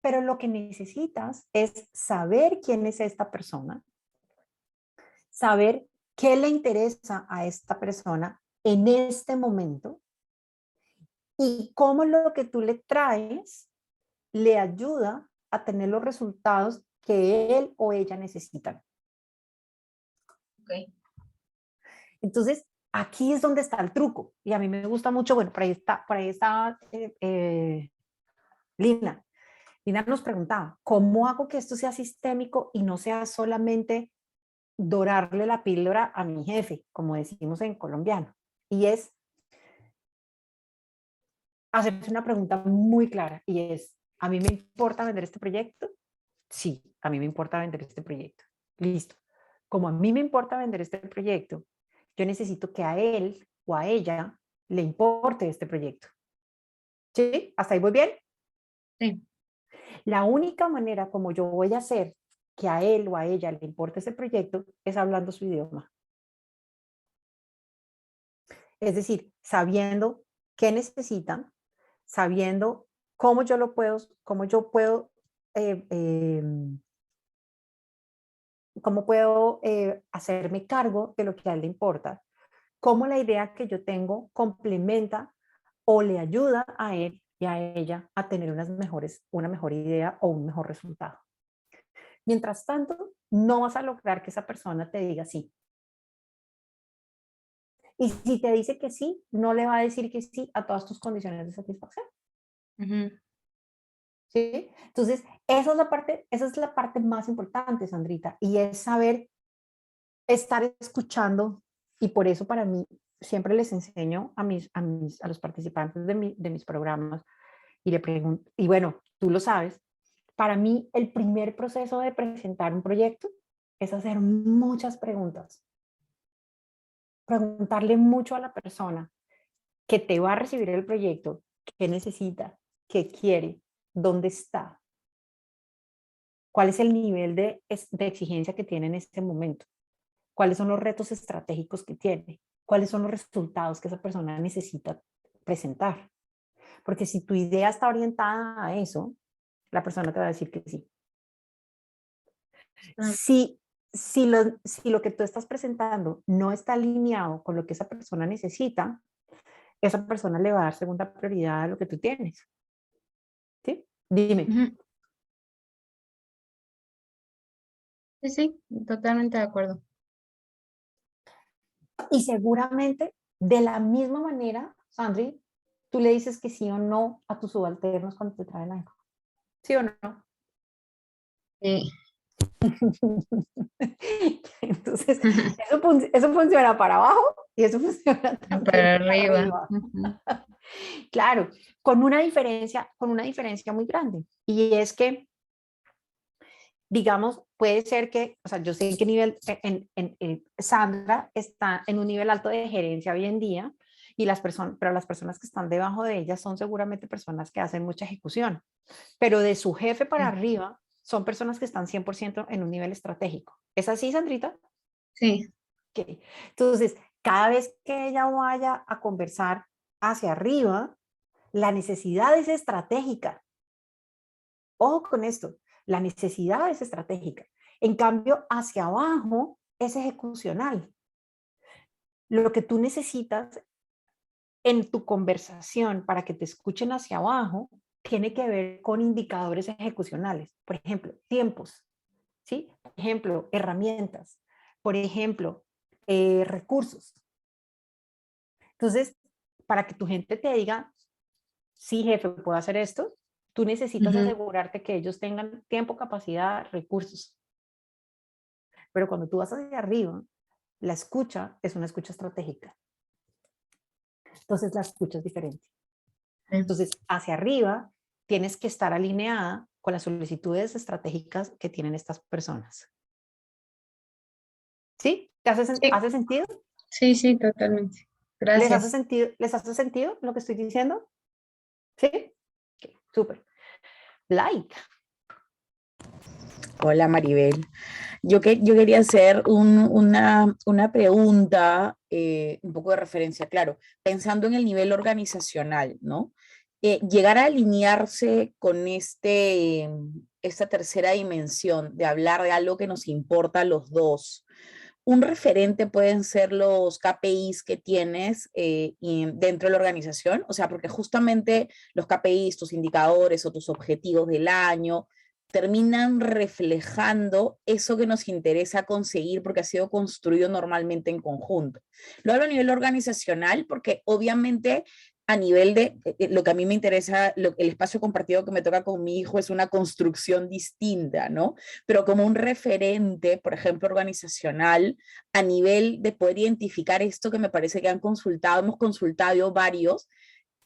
Pero lo que necesitas es saber quién es esta persona, saber qué le interesa a esta persona en este momento y cómo lo que tú le traes le ayuda a tener los resultados que él o ella necesitan. Ok. Entonces, aquí es donde está el truco. Y a mí me gusta mucho, bueno, por ahí está Lina. Lina nos preguntaba, ¿cómo hago que esto sea sistémico y no sea solamente dorarle la píldora a mi jefe, como decimos en colombiano? Y es hacerse una pregunta muy clara, y es, ¿a mí me importa vender este proyecto? Sí, a mí me importa vender este proyecto. Listo. Como a mí me importa vender este proyecto, yo necesito que a él o a ella le importe este proyecto. ¿Sí? ¿Hasta ahí voy bien? Sí. La única manera como yo voy a hacer que a él o a ella le importe ese proyecto es hablando su idioma. Es decir, sabiendo qué necesitan, sabiendo cómo yo puedo hacerme cargo de lo que a él le importa, cómo la idea que yo tengo complementa o le ayuda a él y a ella a tener una mejor idea o un mejor resultado. Mientras tanto, no vas a lograr que esa persona te diga sí. Y si te dice que sí, no le va a decir que sí a todas tus condiciones de satisfacción. ¿Sí? Entonces, esa es la parte más importante, Sandrita, y es saber estar escuchando, y por eso para mí siempre les enseño a los participantes de mis programas y le pregunto, y bueno, tú lo sabes, para mí el primer proceso de presentar un proyecto es hacer muchas preguntas. Preguntarle mucho a la persona que te va a recibir el proyecto, qué necesita, qué quiere, dónde está, cuál es el nivel de exigencia que tiene en este momento, cuáles son los retos estratégicos que tiene, cuáles son los resultados que esa persona necesita presentar. Porque si tu idea está orientada a eso, la persona te va a decir que sí. Si lo que tú estás presentando no está alineado con lo que esa persona necesita, esa persona le va a dar segunda prioridad a lo que tú tienes. ¿Sí? Dime. Sí, sí, totalmente de acuerdo. Y seguramente, de la misma manera, Sandri, tú le dices que sí o no a tus subalternos cuando te traen algo. ¿Sí o no? Sí. Entonces, eso funciona para abajo y eso funciona también Para para arriba. arriba. Claro, con una diferencia muy grande. Y es que, digamos, puede ser que, o sea, yo sé en qué nivel, Sandra está en un nivel alto de gerencia hoy en día, pero las personas que están debajo de ella son seguramente personas que hacen mucha ejecución, pero de su jefe para arriba son personas que están 100% en un nivel estratégico. ¿Es así, Sandrita? Sí. Okay. Entonces, cada vez que ella vaya a conversar hacia arriba, la necesidad es estratégica. Ojo con esto, la necesidad es estratégica. En cambio, hacia abajo es ejecucional. Lo que tú necesitas en tu conversación para que te escuchen hacia abajo tiene que ver con indicadores ejecucionales. Por ejemplo, tiempos, ¿sí? Por ejemplo, herramientas. Por ejemplo, recursos. Entonces, para que tu gente te diga, sí, jefe, puedo hacer esto, tú necesitas asegurarte que ellos tengan tiempo, capacidad, recursos. Pero cuando tú vas hacia arriba, la escucha es una escucha estratégica. Entonces, la escucha es diferente. Entonces, hacia arriba, tienes que estar alineada con las solicitudes estratégicas que tienen estas personas. ¿Sí? ¿Te hace sentido? Sí, sí, totalmente. Gracias. ¿Les hace sentido lo que estoy diciendo? ¿Sí? Okay, súper. Like. Hola Maribel. Yo quería hacer una pregunta, un poco de referencia, claro, pensando en el nivel organizacional, ¿no? Llegar a alinearse con esta tercera dimensión de hablar de algo que nos importa a los dos. Un referente pueden ser los KPIs que tienes dentro de la organización, o sea, porque justamente los KPIs, tus indicadores o tus objetivos del año, terminan reflejando eso que nos interesa conseguir porque ha sido construido normalmente en conjunto. Lo hablo a nivel organizacional porque obviamente a nivel de lo que a mí me interesa, el espacio compartido que me toca con mi hijo es una construcción distinta, ¿no? Pero como un referente, por ejemplo, organizacional, a nivel de poder identificar esto que me parece que hemos consultado varios.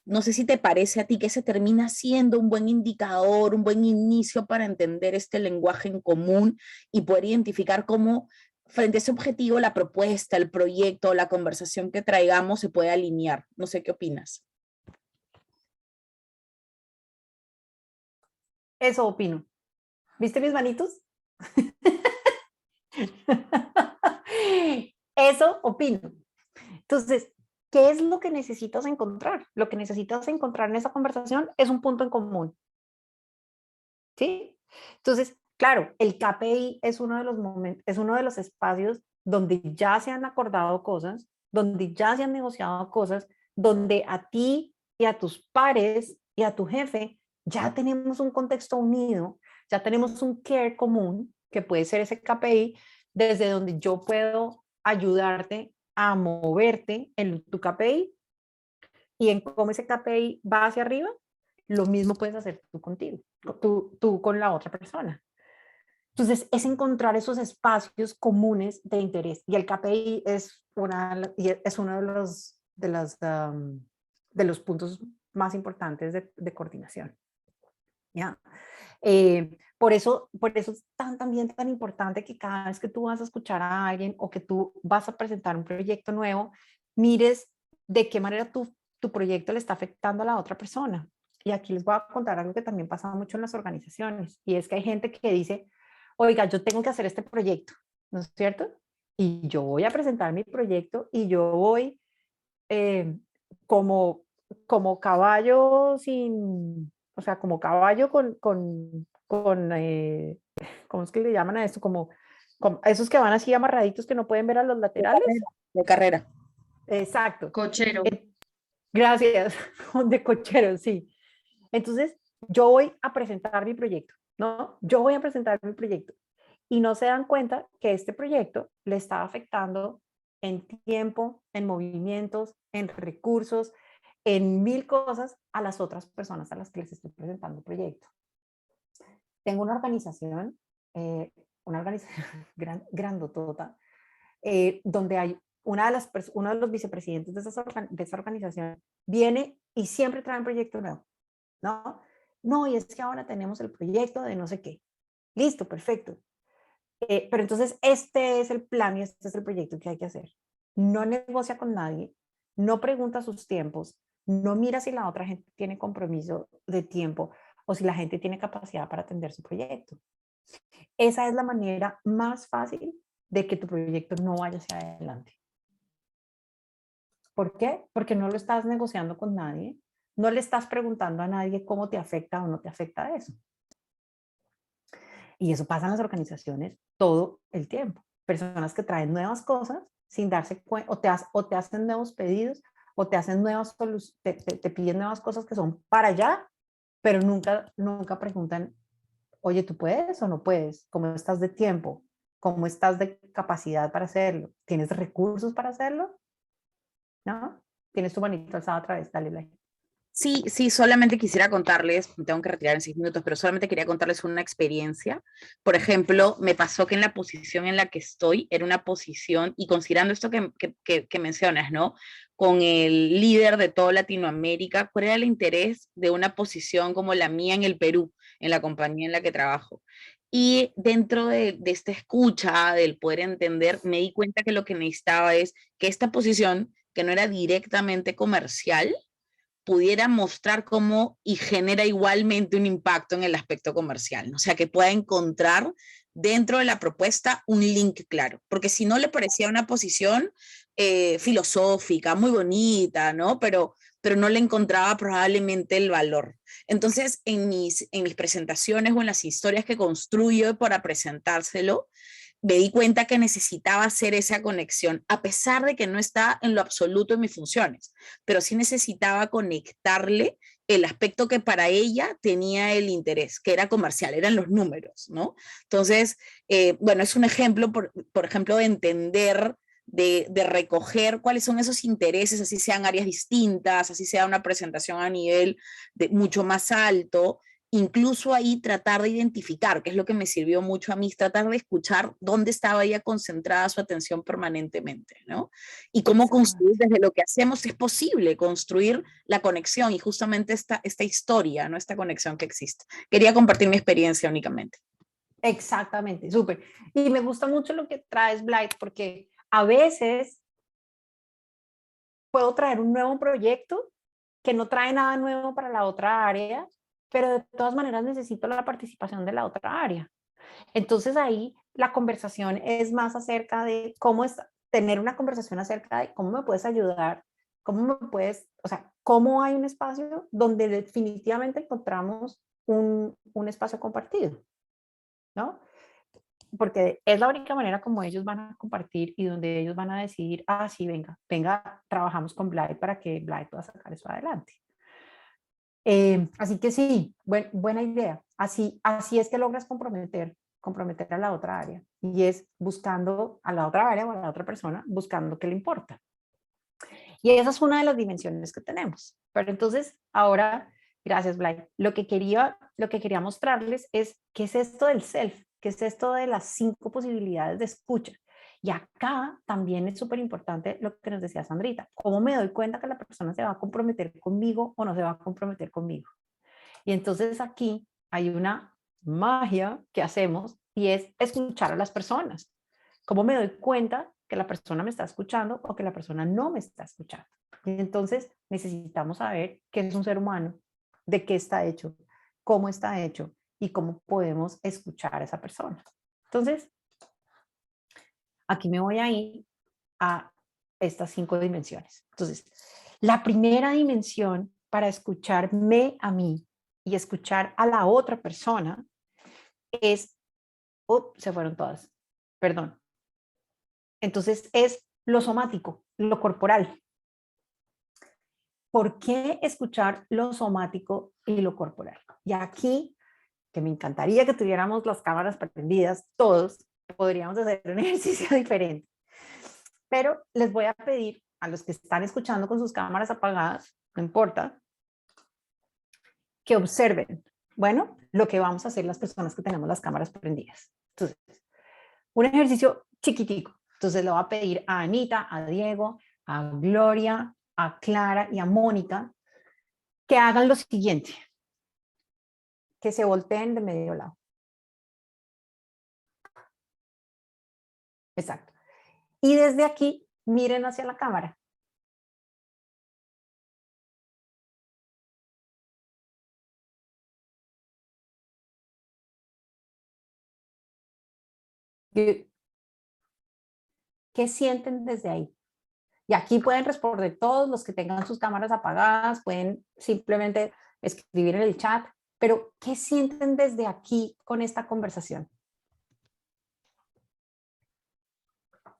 No sé si te parece a ti que ese termina siendo un buen indicador, un buen inicio para entender este lenguaje en común y poder identificar cómo frente a ese objetivo la propuesta, el proyecto, la conversación que traigamos se puede alinear. No sé qué opinas. Eso opino. ¿Viste mis manitos? Eso opino. Entonces, ¿qué es lo que necesitas encontrar? Lo que necesitas encontrar en esa conversación es un punto en común. ¿Sí? Entonces, claro, el KPI es uno de los momentos, es uno de los espacios donde ya se han acordado cosas, donde ya se han negociado cosas, donde a ti y a tus pares y a tu jefe ya tenemos un contexto unido, ya tenemos un care común, que puede ser ese KPI, desde donde yo puedo ayudarte a moverte en tu KPI y en cómo ese KPI va hacia arriba, lo mismo puedes hacer tú contigo, tú con la otra persona. Entonces, es encontrar esos espacios comunes de interés. Y el KPI es uno de los puntos más importantes de coordinación. ¿Ya? Por eso es también tan importante que cada vez que tú vas a escuchar a alguien o que tú vas a presentar un proyecto nuevo, mires de qué manera tu proyecto le está afectando a la otra persona. Y aquí les voy a contar algo que también pasa mucho en las organizaciones, y es que hay gente que dice, oiga, yo tengo que hacer este proyecto, ¿no es cierto? Y yo voy a presentar mi proyecto y yo voy como caballo sin, o sea, como caballo con ¿cómo es que le llaman a esto? Como esos que van así amarraditos que no pueden ver a los laterales. De carrera. Exacto. Cochero. Gracias, de cochero, sí. Entonces, yo voy a presentar mi proyecto, ¿no? Yo voy a presentar mi proyecto. Y no se dan cuenta que este proyecto le está afectando en tiempo, en movimientos, en recursos, en 1000 cosas a las otras personas a las que les estoy presentando el proyecto. Tengo una organización grandotota, donde hay uno de los vicepresidentes de esa organización viene y siempre trae un proyecto nuevo, ¿no? No, y es que ahora tenemos el proyecto de no sé qué. Listo, perfecto. Pero entonces este es el plan y este es el proyecto que hay que hacer. No negocia con nadie, no pregunta sus tiempos, no mira si la otra gente tiene compromiso de tiempo o si la gente tiene capacidad para atender su proyecto. Esa es la manera más fácil de que tu proyecto no vaya hacia adelante. ¿Por qué? Porque no lo estás negociando con nadie, no le estás preguntando a nadie cómo te afecta o no te afecta eso. Y eso pasa en las organizaciones todo el tiempo. Personas que traen nuevas cosas sin darse cuenta, o te hacen nuevos pedidos, o te hacen te piden nuevas cosas que son para allá, pero nunca preguntan, oye, ¿tú puedes o no puedes? ¿Cómo estás de tiempo? ¿Cómo estás de capacidad para hacerlo? ¿Tienes recursos para hacerlo? ¿No? Tienes tu manito alzada otra vez, dale, Blay. Sí, solamente quisiera contarles, me tengo que retirar en 6 minutos, pero solamente quería contarles una experiencia. Por ejemplo, me pasó que en la posición en la que estoy, era una posición, y considerando esto que mencionas, ¿no? Con el líder de toda Latinoamérica, ¿cuál era el interés de una posición como la mía en el Perú, en la compañía en la que trabajo? Y dentro de esta escucha, del poder entender, me di cuenta que lo que necesitaba es que esta posición, que no era directamente comercial, pudiera mostrar cómo y genera igualmente un impacto en el aspecto comercial, ¿no? O sea, que pueda encontrar dentro de la propuesta un link claro, porque si no le parecía una posición filosófica, muy bonita, ¿no? Pero no le encontraba probablemente el valor. Entonces, en mis presentaciones o en las historias que construyo para presentárselo, me di cuenta que necesitaba hacer esa conexión, a pesar de que no está en lo absoluto en mis funciones, pero sí necesitaba conectarle el aspecto que para ella tenía el interés, que era comercial, eran los números, ¿no? Entonces, bueno, es un ejemplo, por ejemplo, de entender, de recoger cuáles son esos intereses, así sean áreas distintas, así sea una presentación a nivel mucho más alto, incluso ahí tratar de identificar, que es lo que me sirvió mucho a mí, tratar de escuchar dónde estaba ella concentrada su atención permanentemente, ¿no? Y cómo construir desde lo que hacemos es posible construir la conexión y justamente esta historia, ¿no? Esta conexión que existe. Quería compartir mi experiencia únicamente. Exactamente, súper. Y me gusta mucho lo que traes, Blight, porque a veces puedo traer un nuevo proyecto que no trae nada nuevo para la otra área, pero de todas maneras necesito la participación de la otra área. Entonces ahí la conversación es más acerca de cómo es tener una conversación acerca de cómo me puedes ayudar, cómo me puedes, o sea, cómo hay un espacio donde definitivamente encontramos un espacio compartido, ¿no? Porque es la única manera como ellos van a compartir y donde ellos van a decidir, ah, sí, venga, trabajamos con Blight para que Blight pueda sacar eso adelante. Así que sí, buena idea. Así es que logras comprometer a la otra área y es buscando a la otra área o a la otra persona, buscando qué le importa. Y esa es una de las dimensiones que tenemos. Pero entonces, ahora, gracias, Blay, lo que quería mostrarles es qué es esto del self, qué es esto de las 5 posibilidades de escucha. Y acá también es súper importante lo que nos decía Sandrita, cómo me doy cuenta que la persona se va a comprometer conmigo o no se va a comprometer conmigo. Y entonces aquí hay una magia que hacemos y es escuchar a las personas. ¿Cómo me doy cuenta que la persona me está escuchando o que la persona no me está escuchando? Y entonces necesitamos saber qué es un ser humano, de qué está hecho, cómo está hecho y cómo podemos escuchar a esa persona. Entonces, aquí me voy a ir a estas 5 dimensiones. Entonces, la primera dimensión para escucharme a mí y escuchar a la otra persona es, se fueron todas, perdón. Entonces es lo somático, lo corporal. ¿Por qué escuchar lo somático y lo corporal? Y aquí, que me encantaría que tuviéramos las cámaras prendidas, todos podríamos hacer un ejercicio diferente. Pero les voy a pedir a los que están escuchando con sus cámaras apagadas, no importa, que observen, bueno, lo que vamos a hacer las personas que tenemos las cámaras prendidas. Entonces, un ejercicio chiquitico. Entonces le voy a pedir a Anita, a Diego, a Gloria, a Clara y a Mónica que hagan lo siguiente, que se volteen de medio lado. Exacto. Y desde aquí miren hacia la cámara. ¿Qué sienten desde ahí? Y aquí pueden responder todos los que tengan sus cámaras apagadas, pueden simplemente escribir en el chat, pero ¿qué sienten desde aquí con esta conversación?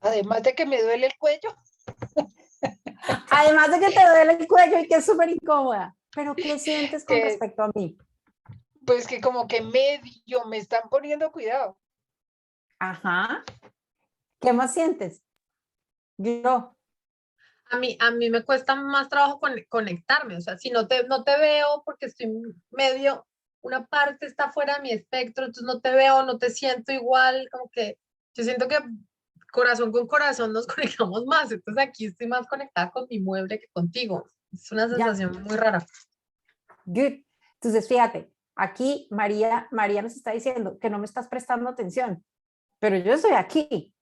Además de que me duele el cuello. Además de que te duele el cuello y que es súper incómoda, pero ¿qué sientes con respecto a mí? Pues que como que medio me están poniendo cuidado. Ajá. ¿Qué más sientes? Yo. A mí me cuesta más trabajo conectarme, o sea, si no te veo porque estoy medio, una parte está fuera de mi espectro, entonces no te veo, no te siento igual, como que yo siento que corazón con corazón nos conectamos más, entonces aquí estoy más conectada con mi mueble que contigo, es una sensación muy rara. Good. Entonces, fíjate, aquí María nos está diciendo que no me estás prestando atención, pero yo estoy aquí.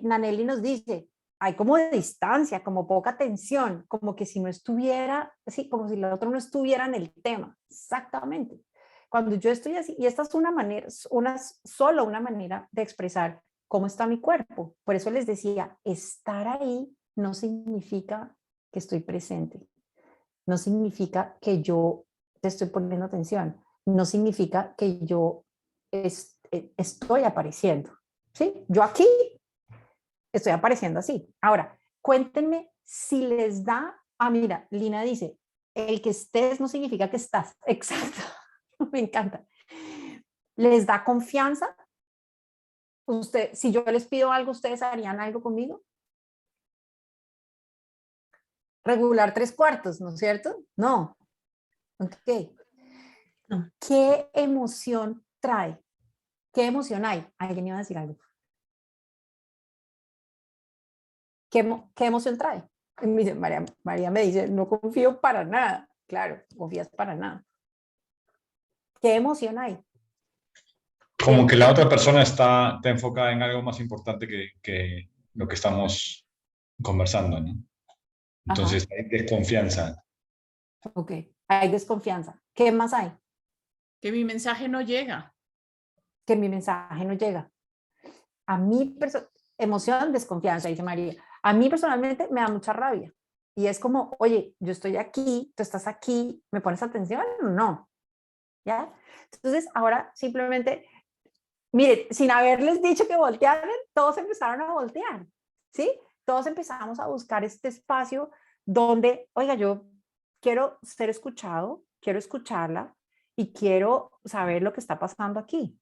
Naneli nos dice, hay como de distancia, como poca atención, como que si no estuviera, así, como si el otro no estuviera en el tema. Exactamente. Cuando yo estoy así, y esta es una manera, solo una manera de expresar cómo está mi cuerpo. Por eso les decía, estar ahí no significa que estoy presente. No significa que yo te estoy poniendo atención. No significa que yo estoy apareciendo. ¿Sí? Yo aquí estoy apareciendo así. Ahora, cuéntenme si les da, mira, Lina dice, el que estés no significa que estás. Exacto. Me encanta. ¿Les da confianza? Usted, si yo les pido algo, ¿ustedes harían algo conmigo? Regular 3/4, ¿no es cierto? No. Ok. No. ¿Qué emoción trae? ¿Qué emoción hay? ¿Alguien iba a decir algo? ¿Qué emoción trae? Y me dice, María me dice, no confío para nada. Claro, confías para nada. ¿Qué emoción hay? Como que la otra persona está enfocada en algo más importante que lo que estamos conversando, ¿no? Entonces hay desconfianza. Ok, hay desconfianza. ¿Qué más hay? Que mi mensaje no llega. Que mi mensaje no llega. A mí, emoción, desconfianza, dice María. A mí personalmente me da mucha rabia. Y es como, oye, yo estoy aquí, tú estás aquí, ¿me pones atención o no? ¿Ya? Entonces, ahora simplemente, mire, sin haberles dicho que voltearan, todos empezaron a voltear, ¿sí? Todos empezamos a buscar este espacio donde, oiga, yo quiero ser escuchado, quiero escucharla y quiero saber lo que está pasando aquí.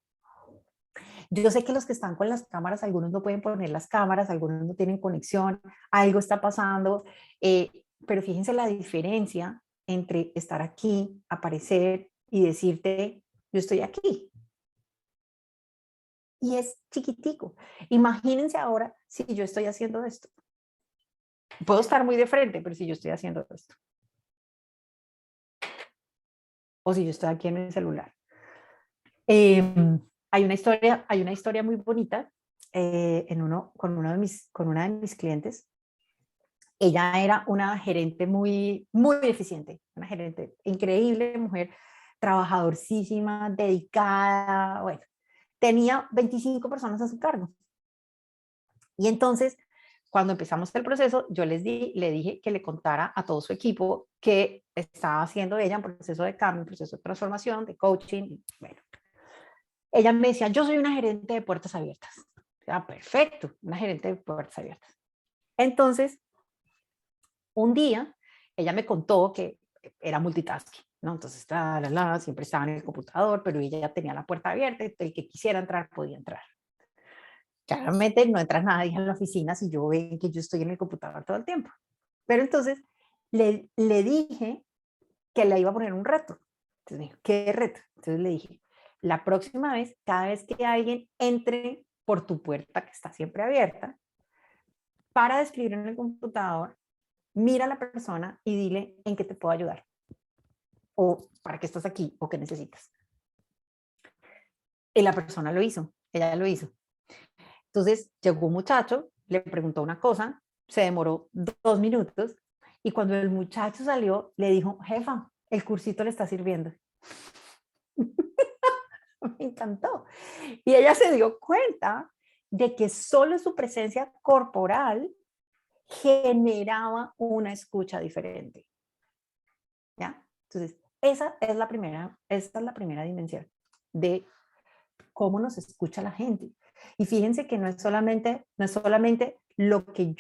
Yo sé que los que están con las cámaras, algunos no pueden poner las cámaras, algunos no tienen conexión, algo está pasando, pero fíjense la diferencia entre estar aquí, aparecer y decirte, yo estoy aquí. Y es chiquitico. Imagínense ahora si yo estoy haciendo esto. Puedo estar muy de frente, pero si yo estoy haciendo esto. O si yo estoy aquí en el celular. Hay una historia muy bonita con una de mis clientes. Ella era una gerente muy eficiente, una gerente increíble, mujer trabajadorcísima, dedicada, bueno, tenía 25 personas a su cargo. Y entonces, cuando empezamos el proceso, yo le dije que le contara a todo su equipo que estaba haciendo ella un proceso de cambio, un proceso de transformación, de coaching, bueno. Ella me decía, yo soy una gerente de puertas abiertas. Perfecto, una gerente de puertas abiertas. Entonces, un día, ella me contó que era multitasking, ¿no? Entonces, siempre estaba en el computador, pero ella ya tenía la puerta abierta, y el que quisiera entrar podía entrar. Claramente no entra nadie en la oficina si yo veo que yo estoy en el computador todo el tiempo. Pero entonces, le dije que le iba a poner un reto. Entonces me dijo, ¿qué reto? Entonces le dije, la próxima vez, cada vez que alguien entre por tu puerta, que está siempre abierta, para de escribir en el computador, mira a la persona y dile en qué te puedo ayudar. O para qué estás aquí o qué necesitas. Y la persona lo hizo, ella lo hizo. Entonces llegó un muchacho, le preguntó una cosa, se demoró 2 minutos y cuando el muchacho salió, le dijo, jefa, el cursito le está sirviendo. Me encantó. Y ella se dio cuenta de que solo su presencia corporal generaba una escucha diferente. ¿Ya? Entonces, esa es la primera dimensión de cómo nos escucha la gente. Y fíjense que no es solamente lo que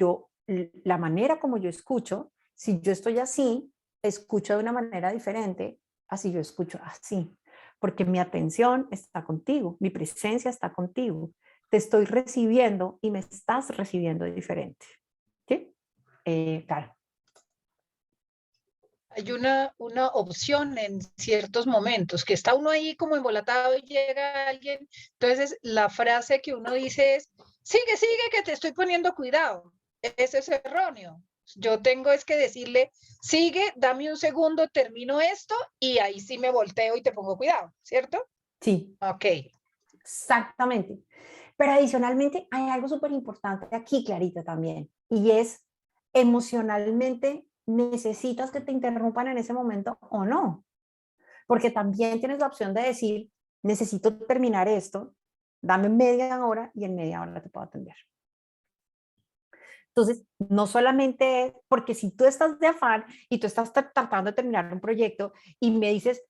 la manera como yo escucho. Si yo estoy así, escucho de una manera diferente, así yo escucho así. Porque mi atención está contigo, mi presencia está contigo. Te estoy recibiendo y me estás recibiendo diferente. ¿Sí? Claro. Hay una opción en ciertos momentos, que está uno ahí como embolatado y llega alguien. Entonces, la frase que uno dice es, sigue, que te estoy poniendo cuidado. Ese es erróneo. Yo tengo es que decirle, sigue, dame un segundo, termino esto y ahí sí me volteo y te pongo cuidado, ¿cierto? Sí. Ok. Exactamente. Pero adicionalmente hay algo súper importante aquí, Clarita, también, y es emocionalmente necesitas que te interrumpan en ese momento o no. Porque también tienes la opción de decir, necesito terminar esto, dame media hora y en media hora te puedo atender. Entonces, no solamente, porque si tú estás de afán y tú estás tratando de terminar un proyecto y me dices,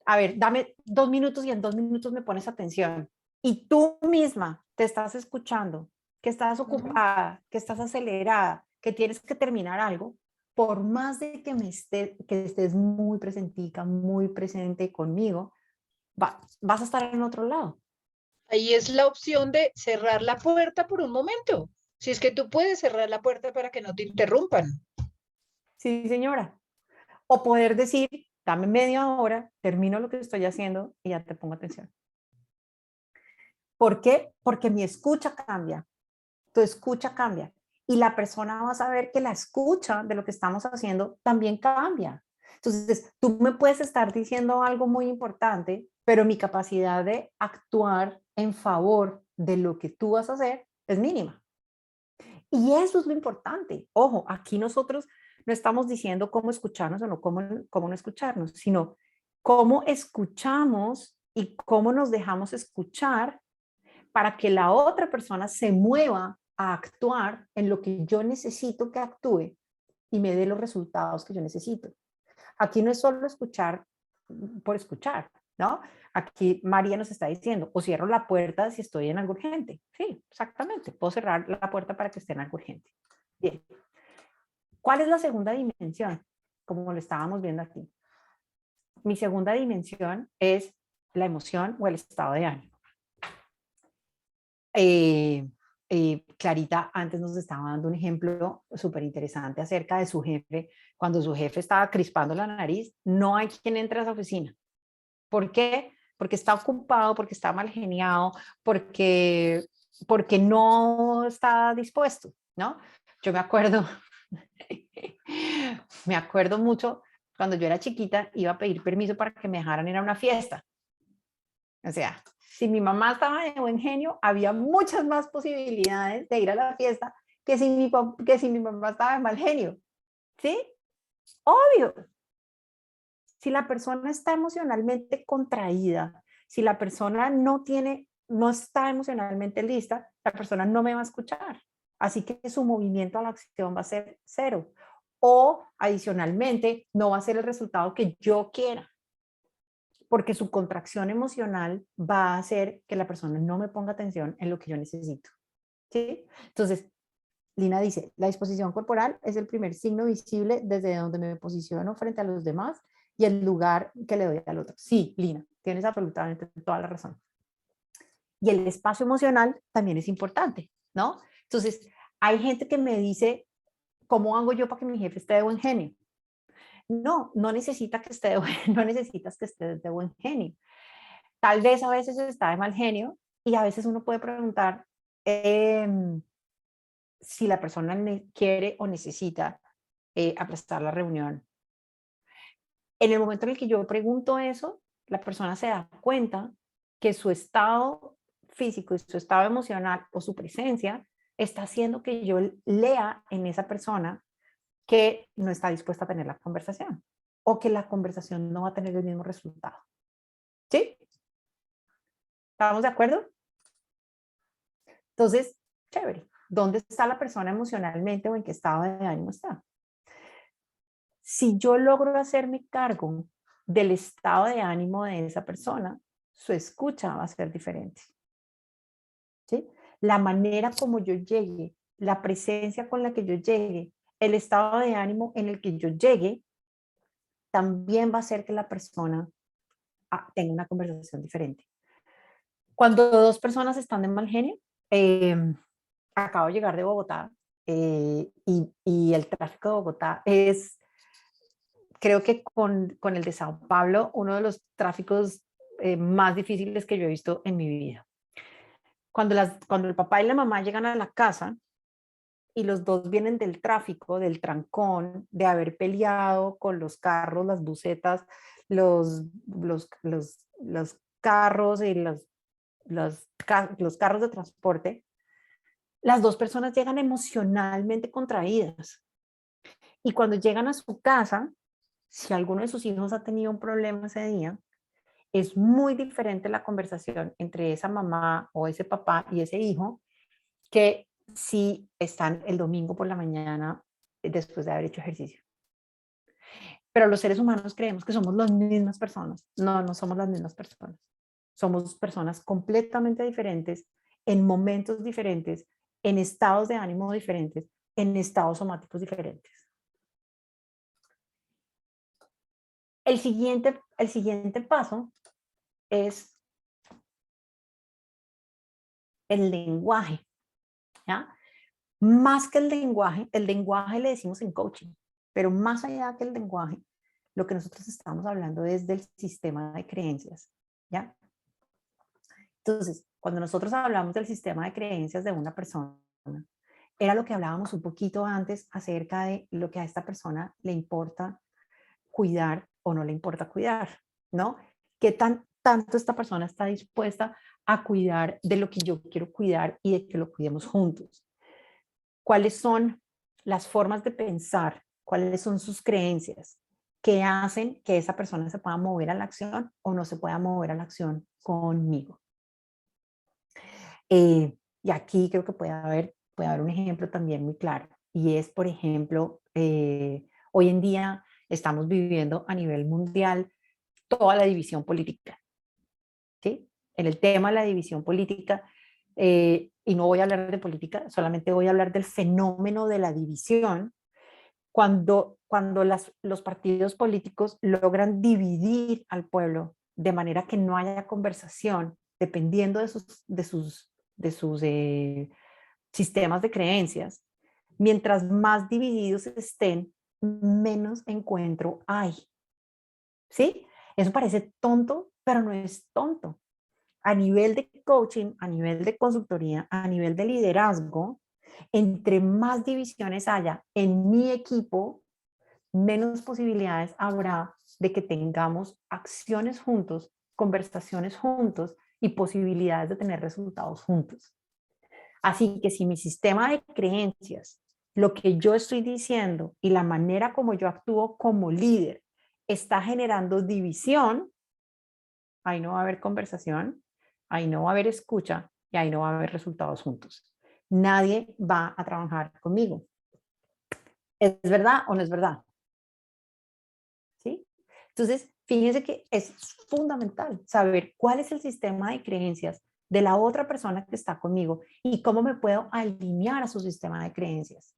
a ver, dame 2 minutos y en 2 minutos me pones atención y tú misma te estás escuchando, que estás ocupada, que estás acelerada, que tienes que terminar algo, por más de que que estés muy presentica, muy presente conmigo, vas a estar en otro lado. Ahí es la opción de cerrar la puerta por un momento. Si es que tú puedes cerrar la puerta para que no te interrumpan. Sí, señora. O poder decir, dame media hora, termino lo que estoy haciendo y ya te pongo atención. ¿Por qué? Porque mi escucha cambia, tu escucha cambia y la persona va a saber que la escucha de lo que estamos haciendo también cambia. Entonces, tú me puedes estar diciendo algo muy importante, pero mi capacidad de actuar en favor de lo que tú vas a hacer es mínima. Y eso es lo importante. Ojo, aquí nosotros no estamos diciendo cómo escucharnos o no cómo no escucharnos, sino cómo escuchamos y cómo nos dejamos escuchar para que la otra persona se mueva a actuar en lo que yo necesito que actúe y me dé los resultados que yo necesito. Aquí no es solo escuchar por escuchar, ¿no? Aquí María nos está diciendo, o cierro la puerta si estoy en algo urgente. Sí, exactamente, puedo cerrar la puerta para que esté en algo urgente. Bien. ¿Cuál es la segunda dimensión? Como lo estábamos viendo aquí. Mi segunda dimensión es la emoción o el estado de ánimo. Clarita antes nos estaba dando un ejemplo súper interesante acerca de su jefe. Cuando su jefe estaba crispando la nariz, no hay quien entre a esa oficina. ¿Por qué? Porque está ocupado, porque está mal geniado, porque no está dispuesto, ¿no? Yo me acuerdo mucho cuando yo era chiquita, iba a pedir permiso para que me dejaran ir a una fiesta. O sea, si mi mamá estaba de buen genio, había muchas más posibilidades de ir a la fiesta que si mi mamá estaba de mal genio. ¿Sí? Obvio. Si la persona está emocionalmente contraída, si la persona no está emocionalmente lista, la persona no me va a escuchar. Así que su movimiento a la acción va a ser cero. O adicionalmente, no va a ser el resultado que yo quiera. Porque su contracción emocional va a hacer que la persona no me ponga atención en lo que yo necesito. ¿Sí? Entonces, Lina dice, la disposición corporal es el primer signo visible desde donde me posiciono frente a los demás y el lugar que le doy al otro. Sí, Lina, tienes absolutamente toda la razón. Y el espacio emocional también es importante, ¿no? Entonces, hay gente que me dice, ¿cómo hago yo para que mi jefe esté de buen genio? No necesitas que esté de buen genio. Tal vez a veces está de mal genio y a veces uno puede preguntar si la persona quiere o necesita aplazar la reunión. En el momento en el que yo pregunto eso, la persona se da cuenta que su estado físico y su estado emocional o su presencia está haciendo que yo lea en esa persona que no está dispuesta a tener la conversación o que la conversación no va a tener el mismo resultado. ¿Sí? ¿Estamos de acuerdo? Entonces, chévere. ¿Dónde está la persona emocionalmente o en qué estado de ánimo está? Si yo logro hacerme cargo del estado de ánimo de esa persona, su escucha va a ser diferente. ¿Sí? La manera como yo llegue, la presencia con la que yo llegue, el estado de ánimo en el que yo llegue, también va a hacer que la persona tenga una conversación diferente. Cuando dos personas están de mal genio, acabo de llegar de Bogotá y el tráfico de Bogotá es, creo que con el de Sao Paulo, uno de los tráficos más difíciles que yo he visto en mi vida. Cuando el papá y la mamá llegan a la casa y los dos vienen del tráfico, del trancón, de haber peleado con los carros, las busetas, los carros y los carros de transporte, las dos personas llegan emocionalmente contraídas. Y cuando llegan a su casa, si alguno de sus hijos ha tenido un problema ese día, es muy diferente la conversación entre esa mamá o ese papá y ese hijo que si están el domingo por la mañana después de haber hecho ejercicio. Pero los seres humanos creemos que somos las mismas personas. No, no somos las mismas personas. Somos personas completamente diferentes, en momentos diferentes, en estados de ánimo diferentes, en estados somáticos diferentes. El siguiente paso es el lenguaje, ¿ya? Más que el lenguaje le decimos en coaching, pero más allá que el lenguaje, lo que nosotros estamos hablando es del sistema de creencias, ¿ya? Entonces, cuando nosotros hablamos del sistema de creencias de una persona, era lo que hablábamos un poquito antes acerca de lo que a esta persona le importa cuidar o no le importa cuidar, ¿no? ¿Qué tanto esta persona está dispuesta a cuidar de lo que yo quiero cuidar y de que lo cuidemos juntos? ¿Cuáles son las formas de pensar? ¿Cuáles son sus creencias que hacen que esa persona se pueda mover a la acción o no se pueda mover a la acción conmigo? Y aquí creo que puede haber un ejemplo también muy claro, y es, por ejemplo, hoy en día estamos viviendo a nivel mundial toda la división política, ¿sí? En el tema de la división política, y no voy a hablar de política, solamente voy a hablar del fenómeno de la división, cuando los partidos políticos logran dividir al pueblo de manera que no haya conversación, dependiendo de sus sistemas de creencias, mientras más divididos estén, menos encuentro hay. ¿Sí? Eso parece tonto, pero no es tonto. A nivel de coaching, a nivel de consultoría, a nivel de liderazgo, entre más divisiones haya en mi equipo, menos posibilidades habrá de que tengamos acciones juntos, conversaciones juntos y posibilidades de tener resultados juntos. Así que si mi sistema de creencias, lo que yo estoy diciendo y la manera como yo actúo como líder está generando división, ahí no va a haber conversación, ahí no va a haber escucha y ahí no va a haber resultados juntos. Nadie va a trabajar conmigo. ¿Es verdad o no es verdad? ¿Sí? Entonces, fíjense que es fundamental saber cuál es el sistema de creencias de la otra persona que está conmigo y cómo me puedo alinear a su sistema de creencias.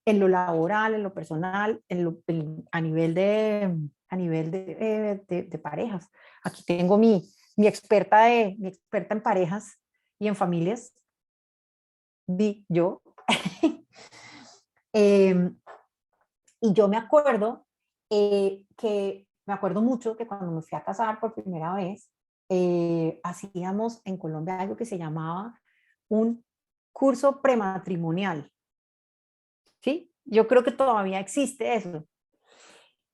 En lo laboral, en lo personal, a nivel de parejas. Aquí tengo mi experta en parejas y en familias, yo. Y yo me acuerdo mucho que cuando me fui a casar por primera vez, hacíamos en Colombia algo que se llamaba un curso prematrimonial. ¿Sí? Yo creo que todavía existe eso.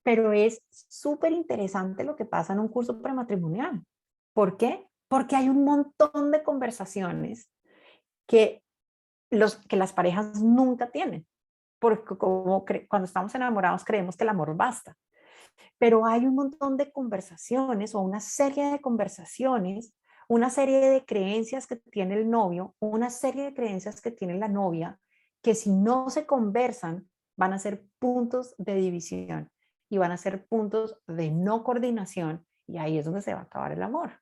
Pero es súper interesante lo que pasa en un curso prematrimonial. ¿Por qué? Porque hay un montón de conversaciones que las parejas nunca tienen. Porque cuando estamos enamorados creemos que el amor basta. Pero hay un montón de conversaciones o una serie de conversaciones, una serie de creencias que tiene el novio, una serie de creencias que tiene la novia, que si no se conversan van a ser puntos de división y van a ser puntos de no coordinación, y ahí es donde se va a acabar el amor,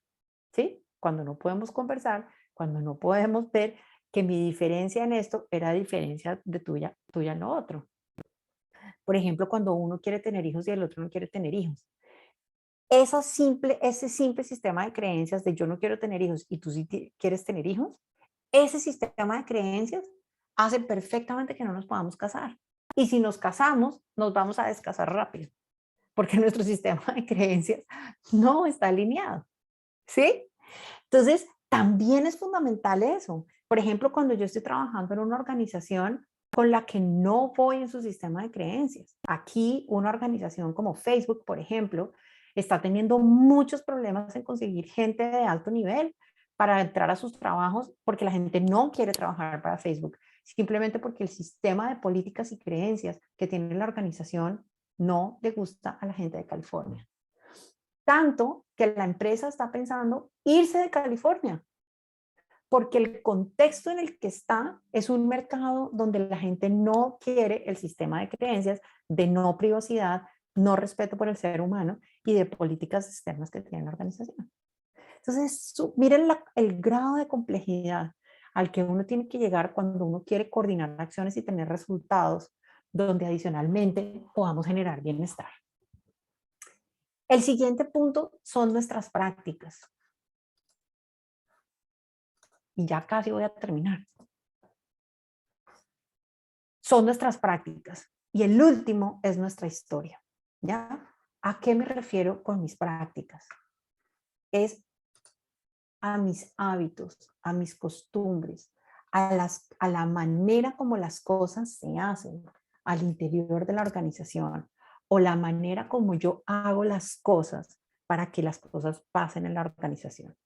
¿sí? Cuando no podemos conversar, cuando no podemos ver que mi diferencia en esto era diferencia de tuya en lo otro. Por ejemplo, cuando uno quiere tener hijos y el otro no quiere tener hijos. Ese simple sistema de creencias de yo no quiero tener hijos y tú sí quieres tener hijos, ese sistema de creencias hace perfectamente que no nos podamos casar. Y si nos casamos, nos vamos a descasar rápido, porque nuestro sistema de creencias no está alineado. ¿Sí? Entonces, también es fundamental eso. Por ejemplo, cuando yo estoy trabajando en una organización con la que no voy en su sistema de creencias. Aquí, una organización como Facebook, por ejemplo, está teniendo muchos problemas en conseguir gente de alto nivel para entrar a sus trabajos porque la gente no quiere trabajar para Facebook, simplemente porque el sistema de políticas y creencias que tiene la organización no le gusta a la gente de California. Tanto que la empresa está pensando irse de California, porque el contexto en el que está es un mercado donde la gente no quiere el sistema de creencias de no privacidad, no respeto por el ser humano y de políticas externas que tiene la organización. Entonces, miren el grado de complejidad al que uno tiene que llegar cuando uno quiere coordinar acciones y tener resultados donde adicionalmente podamos generar bienestar. El siguiente punto son nuestras prácticas. Y ya casi voy a terminar. Son nuestras prácticas. Y el último es nuestra historia. ¿Ya? ¿A qué me refiero con mis prácticas? Es a mis hábitos, a mis costumbres, a la manera como las cosas se hacen al interior de la organización o la manera como yo hago las cosas para que las cosas pasen en la organización.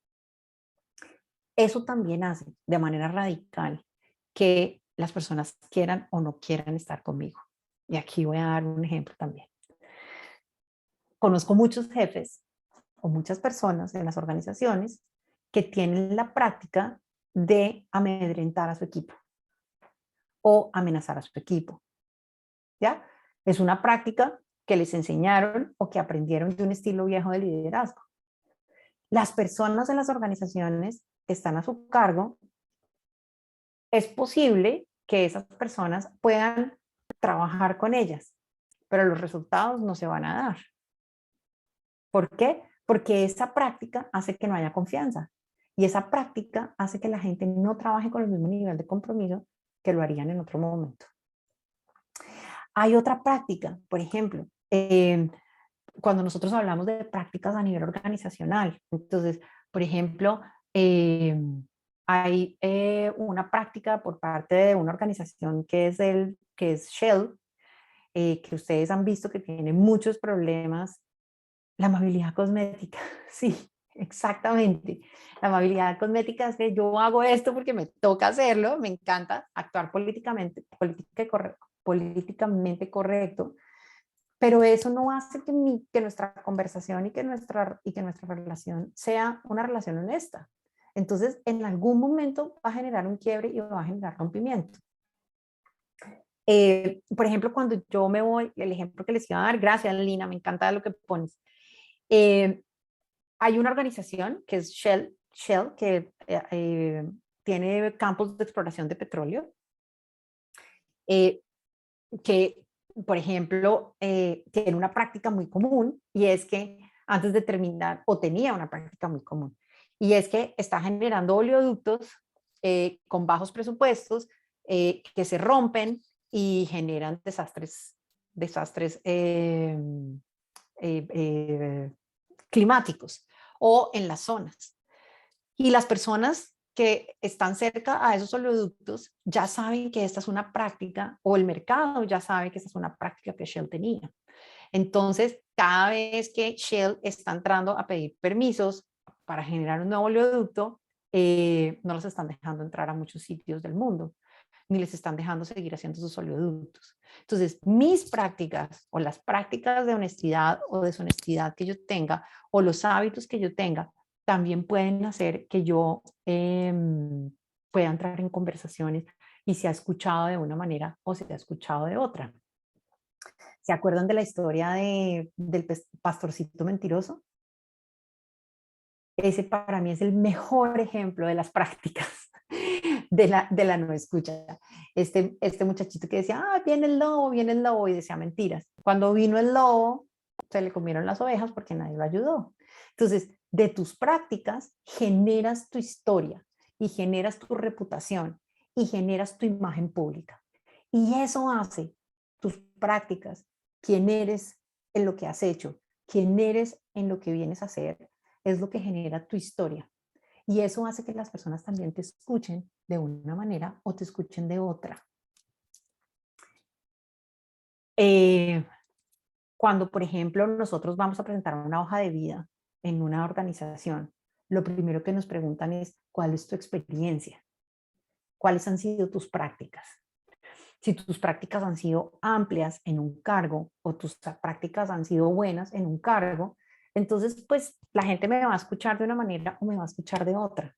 Eso también hace de manera radical que las personas quieran o no quieran estar conmigo. Y aquí voy a dar un ejemplo también. Conozco muchos jefes o muchas personas en las organizaciones que tienen la práctica de amedrentar a su equipo o amenazar a su equipo. ¿Ya? Es una práctica que les enseñaron o que aprendieron de un estilo viejo de liderazgo. Las personas en las organizaciones que están a su cargo, es posible que esas personas puedan trabajar con ellas, pero los resultados no se van a dar. ¿Por qué? Porque esa práctica hace que no haya confianza y esa práctica hace que la gente no trabaje con el mismo nivel de compromiso que lo harían en otro momento. Hay otra práctica, por ejemplo, cuando nosotros hablamos de prácticas a nivel organizacional. Entonces, por ejemplo, hay una práctica por parte de una organización que es Shell, que ustedes han visto que tiene muchos problemas. La amabilidad cosmética, sí, exactamente. La amabilidad cosmética es que yo hago esto porque me toca hacerlo, me encanta actuar políticamente correcto, pero eso no hace que nuestra conversación y que nuestra relación sea una relación honesta. Entonces, en algún momento va a generar un quiebre y va a generar rompimiento. Por ejemplo, cuando yo me voy, el ejemplo que les iba a dar, gracias Lina, me encanta lo que pones. Hay una organización que es Shell que tiene campos de exploración de petróleo, que, por ejemplo, tiene una práctica muy común y es que antes de terminar, o tenía una práctica muy común, y es que está generando oleoductos con bajos presupuestos que se rompen y generan desastres climáticos o en las zonas. Y las personas que están cerca a esos oleoductos ya saben que esta es una práctica, o el mercado ya sabe que esta es una práctica que Shell tenía. Entonces, cada vez que Shell está entrando a pedir permisos para generar un nuevo oleoducto, no los están dejando entrar a muchos sitios del mundo, ni les están dejando seguir haciendo sus oleoductos. Entonces, mis prácticas o las prácticas de honestidad o deshonestidad que yo tenga o los hábitos que yo tenga también pueden hacer que yo pueda entrar en conversaciones y sea escuchado de una manera o sea escuchado de otra. ¿Se acuerdan de la historia del pastorcito mentiroso? Ese para mí es el mejor ejemplo de las prácticas de la no escucha. Este muchachito que decía, viene el lobo, y decía mentiras. Cuando vino el lobo, se le comieron las ovejas porque nadie lo ayudó. Entonces, de tus prácticas generas tu historia y generas tu reputación y generas tu imagen pública. Y eso hace tus prácticas, quién eres en lo que has hecho, quién eres en lo que vienes a hacer, es lo que genera tu historia. Y eso hace que las personas también te escuchen de una manera o te escuchen de otra. Cuando, por ejemplo, nosotros vamos a presentar una hoja de vida en una organización, lo primero que nos preguntan es, ¿cuál es tu experiencia? ¿Cuáles han sido tus prácticas? Si tus prácticas han sido amplias en un cargo o tus prácticas han sido buenas en un cargo, entonces pues la gente me va a escuchar de una manera o me va a escuchar de otra.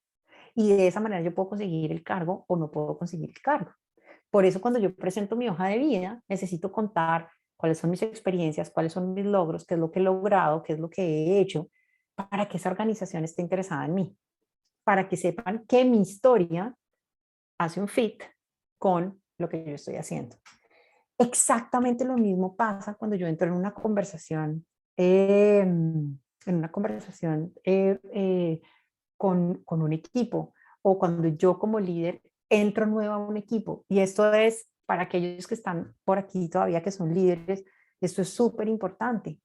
Y de esa manera yo puedo conseguir el cargo o no puedo conseguir el cargo. Por eso cuando yo presento mi hoja de vida, necesito contar cuáles son mis experiencias, cuáles son mis logros, qué es lo que he logrado, qué es lo que he hecho, para que esa organización esté interesada en mí, para que sepan que mi historia hace un fit con lo que yo estoy haciendo. Exactamente lo mismo pasa cuando yo entro en una conversación en una conversación con un equipo, o cuando yo como líder entro nuevo a un equipo. Y esto es para aquellos que están por aquí todavía, que son líderes, esto es súper importante.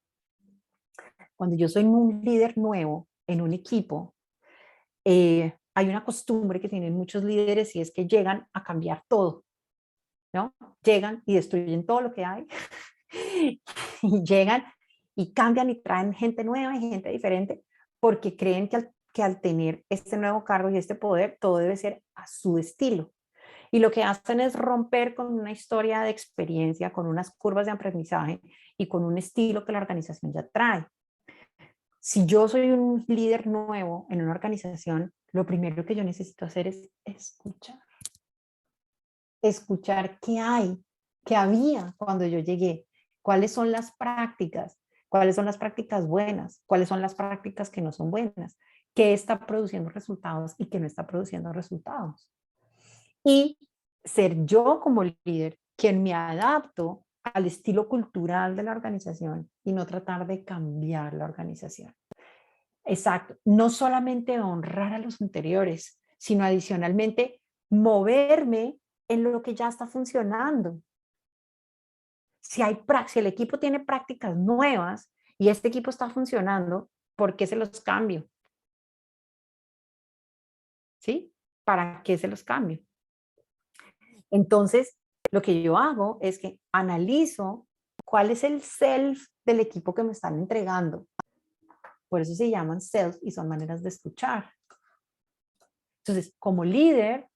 Cuando yo soy un líder nuevo en un equipo, hay una costumbre que tienen muchos líderes y es que llegan a cambiar todo, ¿no? Llegan y destruyen todo lo que hay y llegan y cambian y traen gente nueva y gente diferente porque creen que al tener este nuevo cargo y este poder, todo debe ser a su estilo. Y lo que hacen es romper con una historia de experiencia, con unas curvas de aprendizaje y con un estilo que la organización ya trae. Si yo soy un líder nuevo en una organización, lo primero que yo necesito hacer es escuchar. Escuchar qué hay, qué había cuando yo llegué, cuáles son las prácticas buenas, cuáles son las prácticas que no son buenas, qué está produciendo resultados y qué no está produciendo resultados. Y ser yo como líder quien me adapto al estilo cultural de la organización y no tratar de cambiar la organización. Exacto, no solamente honrar a los anteriores, sino adicionalmente moverme en lo que ya está funcionando. Si el equipo tiene prácticas nuevas y este equipo está funcionando, ¿por qué se los cambio? ¿Sí? ¿Para qué se los cambio? Entonces, lo que yo hago es que analizo cuál es el self del equipo que me están entregando. Por eso se llaman self y son maneras de escuchar. Entonces, como líder,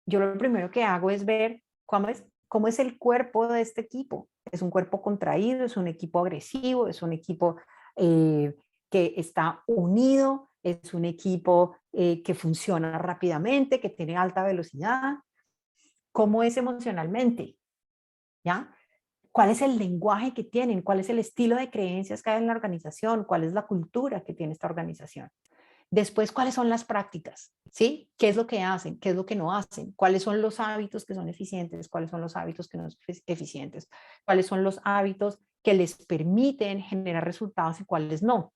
yo lo primero que hago es ver cómo es el cuerpo de este equipo. Es un cuerpo contraído, es un equipo agresivo, es un equipo que está unido, es un equipo que funciona rápidamente, que tiene alta velocidad. ¿Cómo es emocionalmente? ¿Ya? ¿Cuál es el lenguaje que tienen? ¿Cuál es el estilo de creencias que hay en la organización? ¿Cuál es la cultura que tiene esta organización? Después, ¿cuáles son las prácticas? ¿Sí? ¿Qué es lo que hacen? ¿Qué es lo que no hacen? ¿Cuáles son los hábitos que son eficientes? ¿Cuáles son los hábitos que no son eficientes? ¿Cuáles son los hábitos que les permiten generar resultados y cuáles no?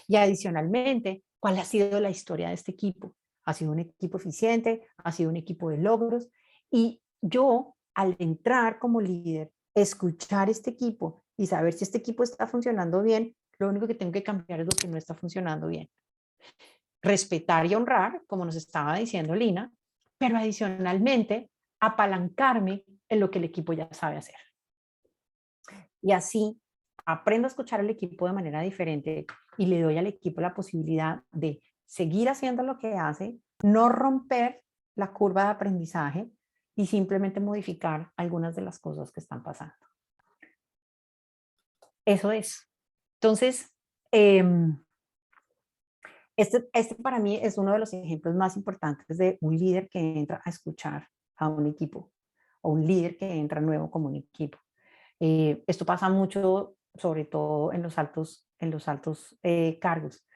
Y adicionalmente, ¿cuál ha sido la historia de este equipo? ¿Ha sido un equipo eficiente? ¿Ha sido un equipo de logros? Y yo, al entrar como líder, escuchar este equipo y saber si este equipo está funcionando bien, lo único que tengo que cambiar es lo que no está funcionando bien. Respetar y honrar, como nos estaba diciendo Lina, pero adicionalmente apalancarme en lo que el equipo ya sabe hacer. Y así aprendo a escuchar al equipo de manera diferente y le doy al equipo la posibilidad de seguir haciendo lo que hace, no romper la curva de aprendizaje y simplemente modificar algunas de las cosas que están pasando. Eso es. Entonces, este para mí es uno de los ejemplos más importantes de un líder que entra a escuchar a un equipo o un líder que entra nuevo como un equipo. Esto pasa mucho, sobre todo en los altos cargos.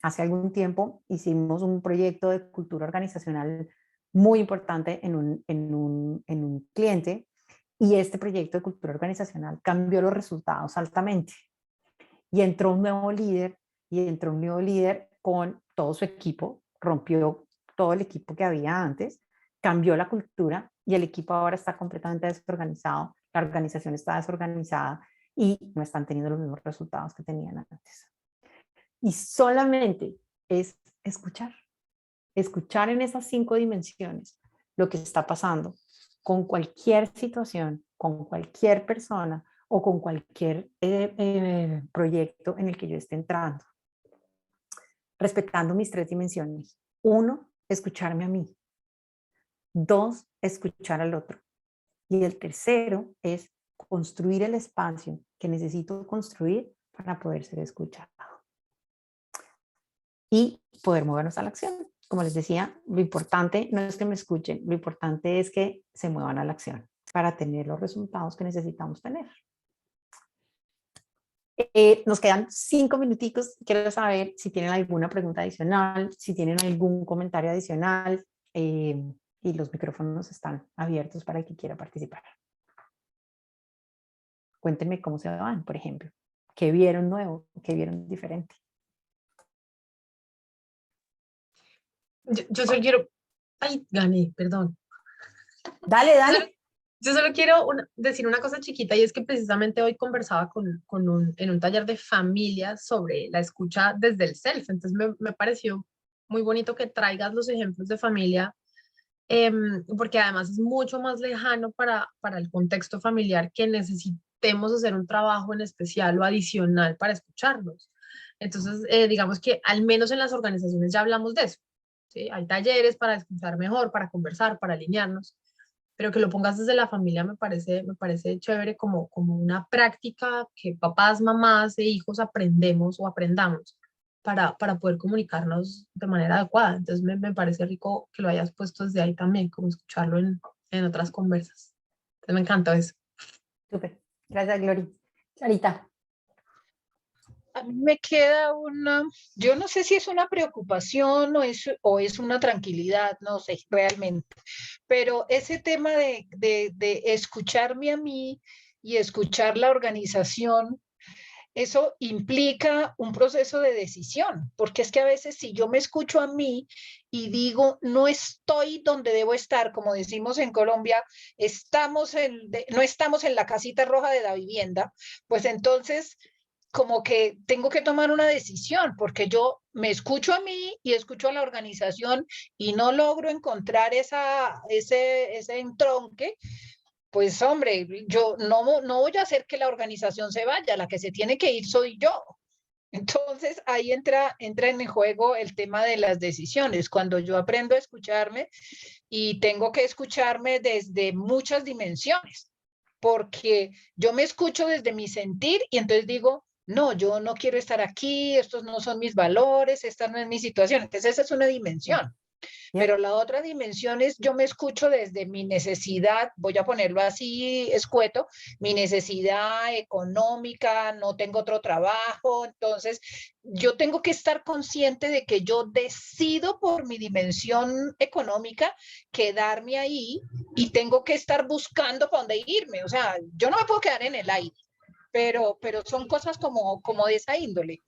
Hace algún tiempo hicimos un proyecto de cultura organizacional muy importante en un cliente y este proyecto de cultura organizacional cambió los resultados altamente. Y entró un nuevo líder con todo su equipo, rompió todo el equipo que había antes, cambió la cultura y el equipo ahora está completamente desorganizado, la organización está desorganizada y no están teniendo los mismos resultados que tenían antes. Y solamente es escuchar en esas 5 dimensiones lo que está pasando con cualquier situación, con cualquier persona o con cualquier proyecto en el que yo esté entrando. Respetando mis 3 dimensiones. 1, escucharme a mí. 2, escuchar al otro. Y el tercero es construir el espacio que necesito construir para poder ser escuchado. Y poder movernos a la acción. Como les decía, lo importante no es que me escuchen, lo importante es que se muevan a la acción para tener los resultados que necesitamos tener. Nos quedan 5 minuticos. Quiero saber si tienen alguna pregunta adicional, si tienen algún comentario adicional, y los micrófonos están abiertos para el que quiera participar. Cuéntenme cómo se van, por ejemplo. ¿Qué vieron nuevo? ¿Qué vieron diferente? Yo solo quiero, ay, gané, perdón. Dale, Yo dale. solo, yo solo quiero decir una cosa chiquita y es que precisamente hoy conversaba en un taller de familia sobre la escucha desde el self. Entonces me pareció muy bonito que traigas los ejemplos de familia, porque además es mucho más lejano para el contexto familiar que necesitemos hacer un trabajo en especial o adicional para escucharnos. Entonces, digamos que al menos en las organizaciones ya hablamos de eso. ¿Sí? Hay talleres para escuchar mejor, para conversar, para alinearnos, pero que lo pongas desde la familia me parece chévere como una práctica que papás, mamás e hijos aprendemos o aprendamos para poder comunicarnos de manera adecuada. Entonces me parece rico que lo hayas puesto desde ahí también, como escucharlo en otras conversas. Entonces me encantó eso. Súper. Gracias, Glory. Clarita. A mí me queda yo no sé si es una preocupación o es una tranquilidad, no sé realmente, pero ese tema de escucharme a mí y escuchar la organización, eso implica un proceso de decisión, porque es que a veces si yo me escucho a mí y digo, no estoy donde debo estar, como decimos en Colombia, no estamos en la casita roja de la vivienda, pues entonces como que tengo que tomar una decisión, porque yo me escucho a mí y escucho a la organización y no logro encontrar ese entronque. Pues hombre, yo no voy a hacer que la organización se vaya, la que se tiene que ir soy yo. Entonces ahí entra en el juego el tema de las decisiones, cuando yo aprendo a escucharme y tengo que escucharme desde muchas dimensiones, porque yo me escucho desde mi sentir y entonces digo, no, yo no quiero estar aquí, estos no son mis valores, esta no es mi situación. Entonces esa es una dimensión. Pero la otra dimensión es yo me escucho desde mi necesidad, voy a ponerlo así escueto, mi necesidad económica, no tengo otro trabajo, entonces yo tengo que estar consciente de que yo decido por mi dimensión económica quedarme ahí y tengo que estar buscando para dónde irme, o sea, yo no me puedo quedar en el aire, pero son cosas como de esa índole.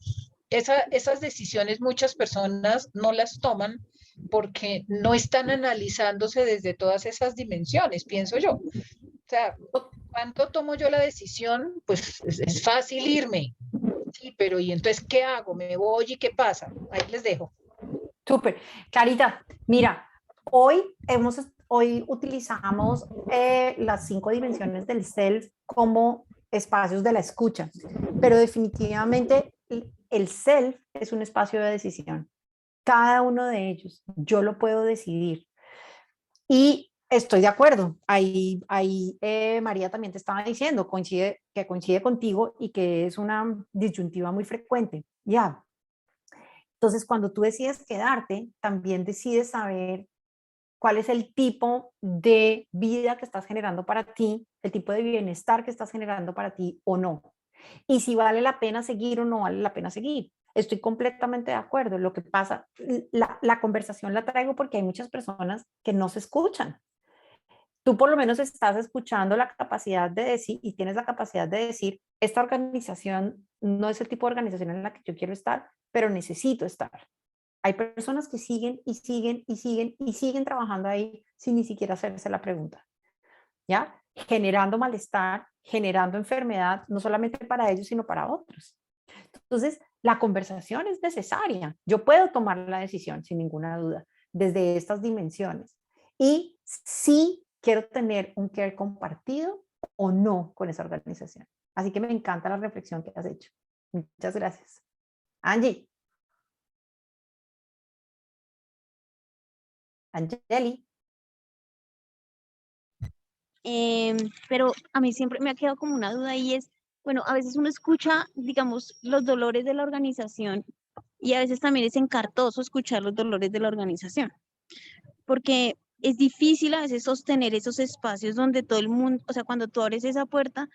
Esas decisiones muchas personas no las toman porque no están analizándose desde todas esas dimensiones, pienso yo. O sea, ¿cuándo tomo yo la decisión? Pues es fácil irme. Sí, pero ¿y entonces qué hago? ¿Me voy y qué pasa? Ahí les dejo. Súper. Clarita, mira, hoy utilizamos las 5 dimensiones del self como espacios de la escucha, pero definitivamente el self es un espacio de decisión. Cada uno de ellos, yo lo puedo decidir. Y estoy de acuerdo. Ahí María también te estaba diciendo, coincide contigo y que es una disyuntiva muy frecuente. Ya. Entonces, cuando tú decides quedarte, también decides saber cuál es el tipo de vida que estás generando para ti, el tipo de bienestar que estás generando para ti o no. Y si vale la pena seguir o no vale la pena seguir. Estoy completamente de acuerdo. Lo que pasa, la conversación la traigo porque hay muchas personas que no se escuchan. Tú por lo menos estás escuchando la capacidad de decir y tienes la capacidad de decir, esta organización no es el tipo de organización en la que yo quiero estar, pero necesito estar. Hay personas que siguen y siguen y siguen y siguen trabajando ahí sin ni siquiera hacerse la pregunta, ¿ya? Generando malestar, generando enfermedad, no solamente para ellos, sino para otros. Entonces, la conversación es necesaria. Yo puedo tomar la decisión, sin ninguna duda, desde estas dimensiones. Y sí quiero tener un care compartido o no con esa organización. Así que me encanta la reflexión que has hecho. Muchas gracias. Angie. Angeli. Pero a mí siempre me ha quedado como una duda y es, bueno, a veces uno escucha, digamos, los dolores de la organización y a veces también es encartoso escuchar los dolores de la organización, porque es difícil a veces sostener esos espacios donde todo el mundo, o sea, cuando tú abres esa puerta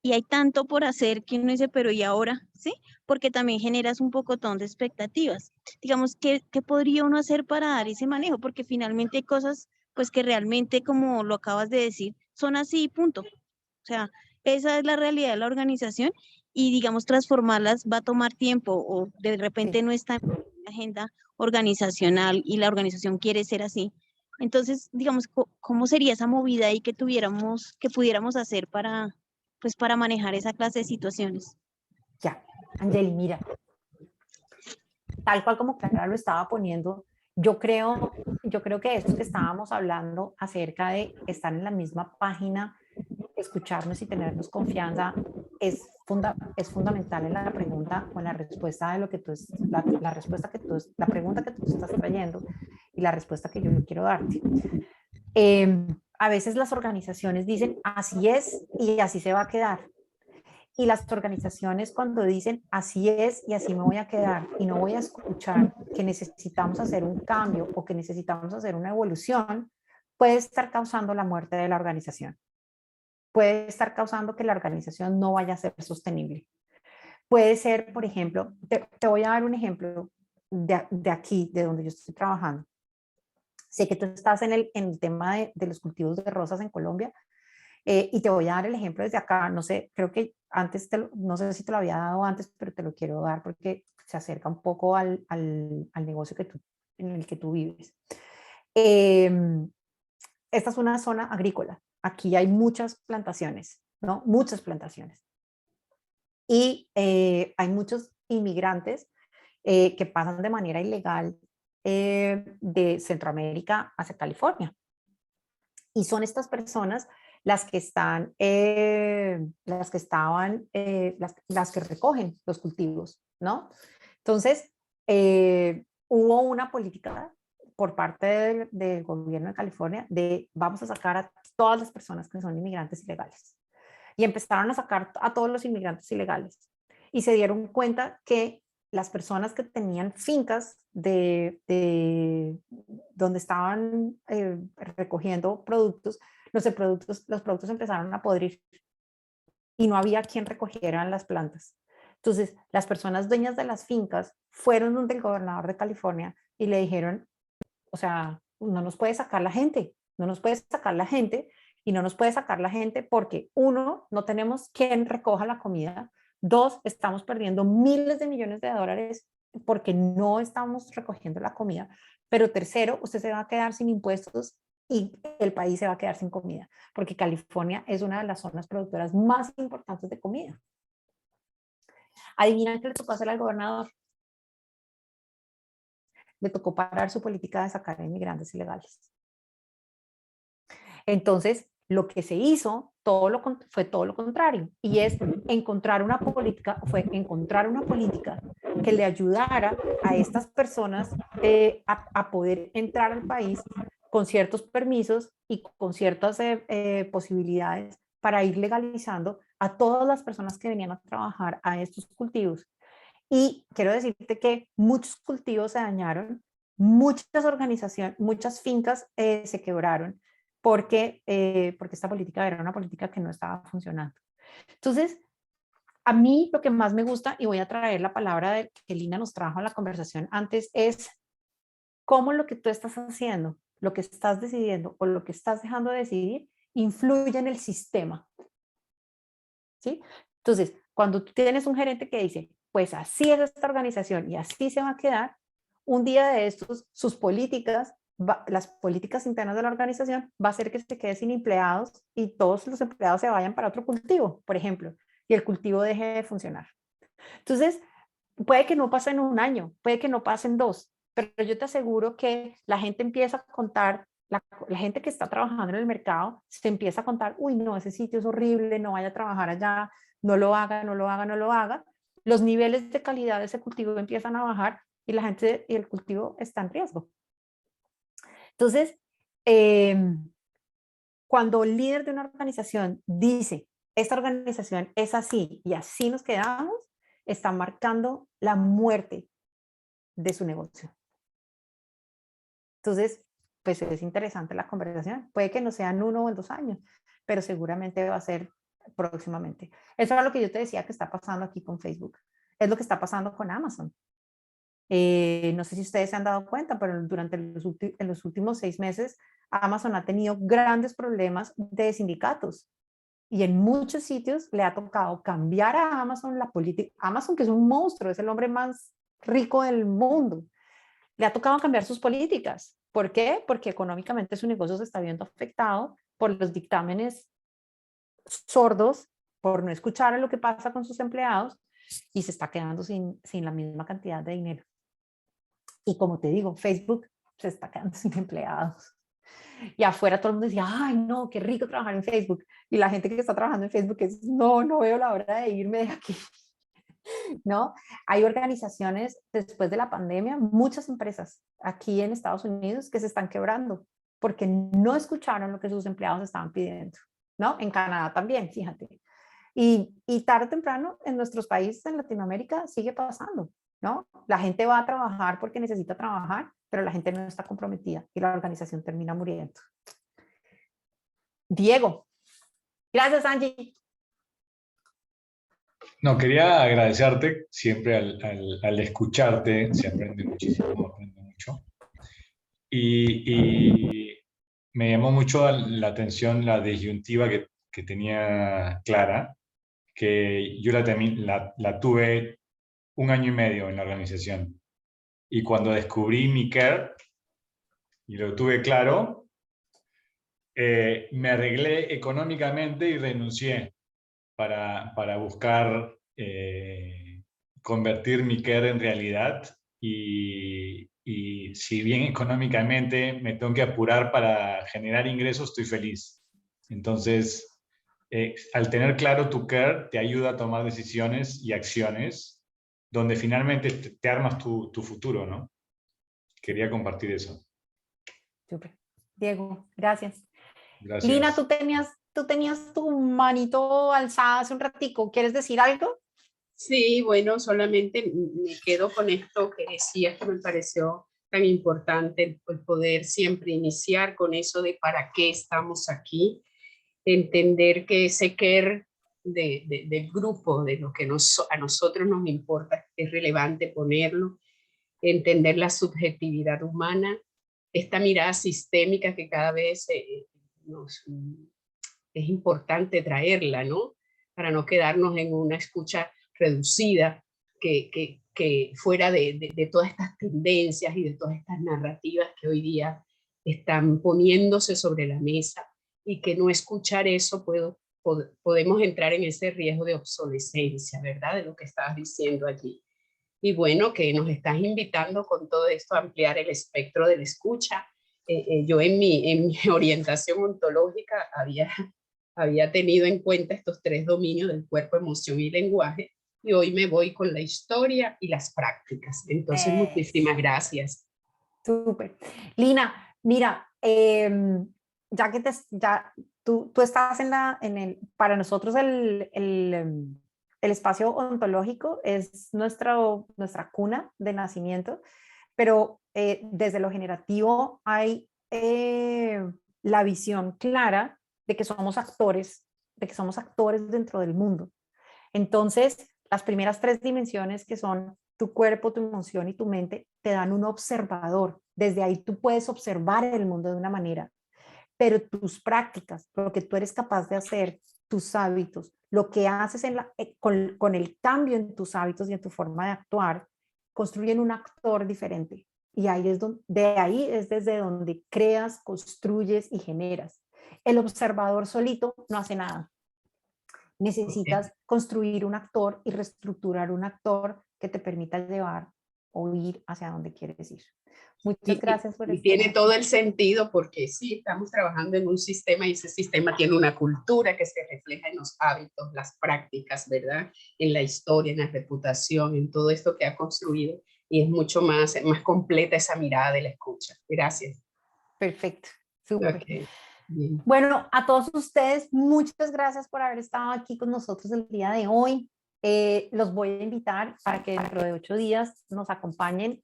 y hay tanto por hacer que uno dice, pero ¿y ahora? ¿Sí? Porque también generas un pocotón de expectativas. Digamos, ¿qué podría uno hacer para dar ese manejo? Porque finalmente hay cosas, pues que realmente, como lo acabas de decir, son así, punto. O sea, esa es la realidad de la organización y digamos transformarlas va a tomar tiempo o de repente Sí. no está en la agenda organizacional y la organización quiere ser así. Entonces, digamos, ¿cómo sería esa movida ahí que pudiéramos hacer para, pues, para manejar esa clase de situaciones? Ya, Angeli, mira, tal cual como Clara lo estaba poniendo, yo creo que esto que estábamos hablando acerca de estar en la misma página, escucharnos y tenernos confianza es fundamental en la pregunta o en la respuesta de lo que tú la respuesta que tú, la pregunta que tú estás trayendo y la respuesta que yo quiero darte. A veces las organizaciones dicen así es y así se va a quedar. Y las organizaciones cuando dicen así es y así me voy a quedar y no voy a escuchar que necesitamos hacer un cambio o que necesitamos hacer una evolución, puede estar causando la muerte de la organización. Puede estar causando que la organización no vaya a ser sostenible. Puede ser, por ejemplo, te voy a dar un ejemplo de aquí, de donde yo estoy trabajando. Sé que tú estás en el tema de los cultivos de rosas en Colombia. Y te voy a dar el ejemplo desde acá, no sé, creo que antes, no sé si te lo había dado antes, pero te lo quiero dar porque se acerca un poco al negocio en el que tú vives. Esta es una zona agrícola, aquí hay muchas plantaciones, ¿no? Muchas plantaciones. Y hay muchos inmigrantes que pasan de manera ilegal de Centroamérica hacia California. Y son estas personas las que están, las que recogen los cultivos, ¿no? Entonces, hubo una política por parte del gobierno de California de vamos a sacar a todas las personas que son inmigrantes ilegales. Y empezaron a sacar a todos los inmigrantes ilegales. Y se dieron cuenta que las personas que tenían fincas donde estaban recogiendo productos, los productos empezaron a podrir y no había quien recogiera las plantas. Entonces, las personas dueñas de las fincas fueron donde el gobernador de California y le dijeron, o sea, no nos puede sacar la gente, no nos puede sacar la gente y no nos puede sacar la gente porque, uno, no tenemos quien recoja la comida, dos, estamos perdiendo miles de millones de dólares porque no estamos recogiendo la comida, pero tercero, usted se va a quedar sin impuestos y el país se va a quedar sin comida, porque California es una de las zonas productoras más importantes de comida. ¿Adivina qué le tocó hacer al gobernador? Le tocó parar su política de sacar a inmigrantes ilegales. Entonces, lo que se hizo fue todo lo contrario, y es encontrar una política que le ayudara a estas personas a poder entrar al país con ciertos permisos y con ciertas posibilidades para ir legalizando a todas las personas que venían a trabajar a estos cultivos. Y quiero decirte que muchos cultivos se dañaron, muchas organizaciones, muchas fincas se quebraron, porque esta política era una política que no estaba funcionando. Entonces, a mí lo que más me gusta, y voy a traer la palabra que Lina nos trajo a la conversación antes, es cómo lo que tú estás haciendo, lo que estás decidiendo o lo que estás dejando de decidir, influye en el sistema. ¿Sí? Entonces, cuando tú tienes un gerente que dice, pues así es esta organización y así se va a quedar, un día de estos, sus políticas, las políticas internas de la organización va a hacer que se quede sin empleados y todos los empleados se vayan para otro cultivo, por ejemplo, y el cultivo deje de funcionar. Entonces, puede que no pase en un año, puede que no pase en dos, pero yo te aseguro que la gente empieza a contar, la gente que está trabajando en el mercado se empieza a contar, uy, no, ese sitio es horrible, no vaya a trabajar allá, no lo haga, no lo haga, no lo haga. Los niveles de calidad de ese cultivo empiezan a bajar y la gente y el cultivo está en riesgo. Entonces, cuando el líder de una organización dice, esta organización es así y así nos quedamos, está marcando la muerte de su negocio. Entonces, pues es interesante la conversación. Puede que no sean 1 o 2 años, pero seguramente va a ser próximamente. Eso es lo que yo te decía que está pasando aquí con Facebook. Es lo que está pasando con Amazon. No sé si ustedes se han dado cuenta, pero durante los últimos 6 meses, Amazon ha tenido grandes problemas de sindicatos. Y en muchos sitios le ha tocado cambiar a Amazon la política. Amazon, que es un monstruo, es el hombre más rico del mundo. Le ha tocado cambiar sus políticas. ¿Por qué? Porque económicamente su negocio se está viendo afectado por los dictámenes sordos, por no escuchar a lo que pasa con sus empleados y se está quedando sin la misma cantidad de dinero. Y como te digo, Facebook se está quedando sin empleados. Y afuera todo el mundo decía, ay, no, qué rico trabajar en Facebook. Y la gente que está trabajando en Facebook es, no, no veo la hora de irme de aquí. ¿No? Hay organizaciones después de la pandemia, muchas empresas aquí en Estados Unidos que se están quebrando porque no escucharon lo que sus empleados estaban pidiendo, ¿no? En Canadá también, fíjate. Y tarde o temprano en nuestros países en Latinoamérica sigue pasando, ¿no? La gente va a trabajar porque necesita trabajar, pero la gente no está comprometida y la organización termina muriendo. Diego. Gracias, Angie. No, quería agradecerte siempre al escucharte, se aprende muchísimo, aprendo mucho. Y me llamó mucho la atención la disyuntiva que tenía Clara, que yo la tuve 1 año y medio en la organización. Y cuando descubrí mi care, y lo tuve claro, me arreglé económicamente y renuncié para buscar convertir mi care en realidad. Y si bien económicamente me tengo que apurar para generar ingresos, estoy feliz. Entonces, al tener claro tu care, te ayuda a tomar decisiones y acciones donde finalmente te armas tu futuro, ¿no? Quería compartir eso. Súper. Diego, gracias. Gracias. Lina, tú tenías tu manito alzada hace un ratico. ¿Quieres decir algo? Sí, bueno, solamente me quedo con esto que decías que me pareció tan importante, el poder siempre iniciar con eso de para qué estamos aquí, entender que ese care del grupo, de lo que a nosotros nos importa, es relevante ponerlo, entender la subjetividad humana, esta mirada sistémica que cada vez es importante traerla, ¿no? Para no quedarnos en una escucha reducida, que fuera de todas estas tendencias y de todas estas narrativas que hoy día están poniéndose sobre la mesa, y que no escuchar eso podemos entrar en ese riesgo de obsolescencia, ¿verdad? De lo que estabas diciendo allí. Y bueno, que nos estás invitando con todo esto a ampliar el espectro de la escucha. Yo en mi orientación ontológica había tenido en cuenta estos 3 dominios del cuerpo, emoción y lenguaje, y hoy me voy con la historia y las prácticas. Entonces, muchísimas gracias. Súper. Lina, mira, ya que tú estás para nosotros el espacio ontológico es nuestra cuna de nacimiento, pero desde lo generativo hay la visión clara de que somos actores dentro del mundo. Entonces, las primeras 3 dimensiones, que son tu cuerpo, tu emoción y tu mente, te dan un observador. Desde ahí tú puedes observar el mundo de una manera, pero tus prácticas, lo que tú eres capaz de hacer, tus hábitos, lo que haces con el cambio en tus hábitos y en tu forma de actuar, construyen un actor diferente. Y de ahí es desde donde creas, construyes y generas. El observador solito no hace nada. Necesitas construir un actor y reestructurar un actor que te permita llevar o ir hacia donde quieres ir. Muchas gracias por y tiene todo el sentido, porque sí, estamos trabajando en un sistema y ese sistema tiene una cultura que se refleja en los hábitos, las prácticas, ¿verdad? En la historia, en la reputación, en todo esto que ha construido, y es mucho más completa esa mirada de la escucha. Gracias. Perfecto, súper. Okay. Bien. Bueno, a todos ustedes, muchas gracias por haber estado aquí con nosotros el día de hoy. Los voy a invitar para que dentro de 8 días nos acompañen.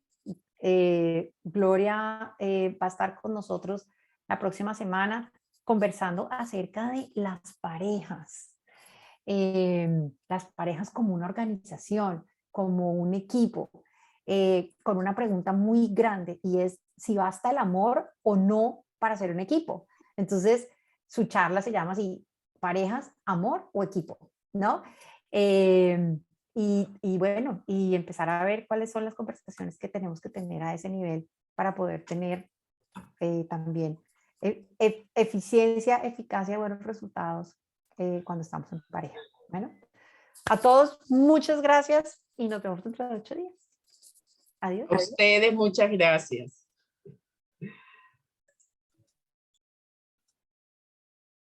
Gloria va a estar con nosotros la próxima semana conversando acerca de las parejas como una organización, como un equipo, con una pregunta muy grande, y es si basta el amor o no para ser un equipo. Entonces, su charla se llama así, parejas, amor o equipo, ¿no? Y bueno, y empezar a ver cuáles son las conversaciones que tenemos que tener a ese nivel para poder tener también eficiencia, eficacia, buenos resultados cuando estamos en pareja. Bueno, a todos muchas gracias y nos vemos dentro de 8 días. Adiós. A ustedes muchas gracias.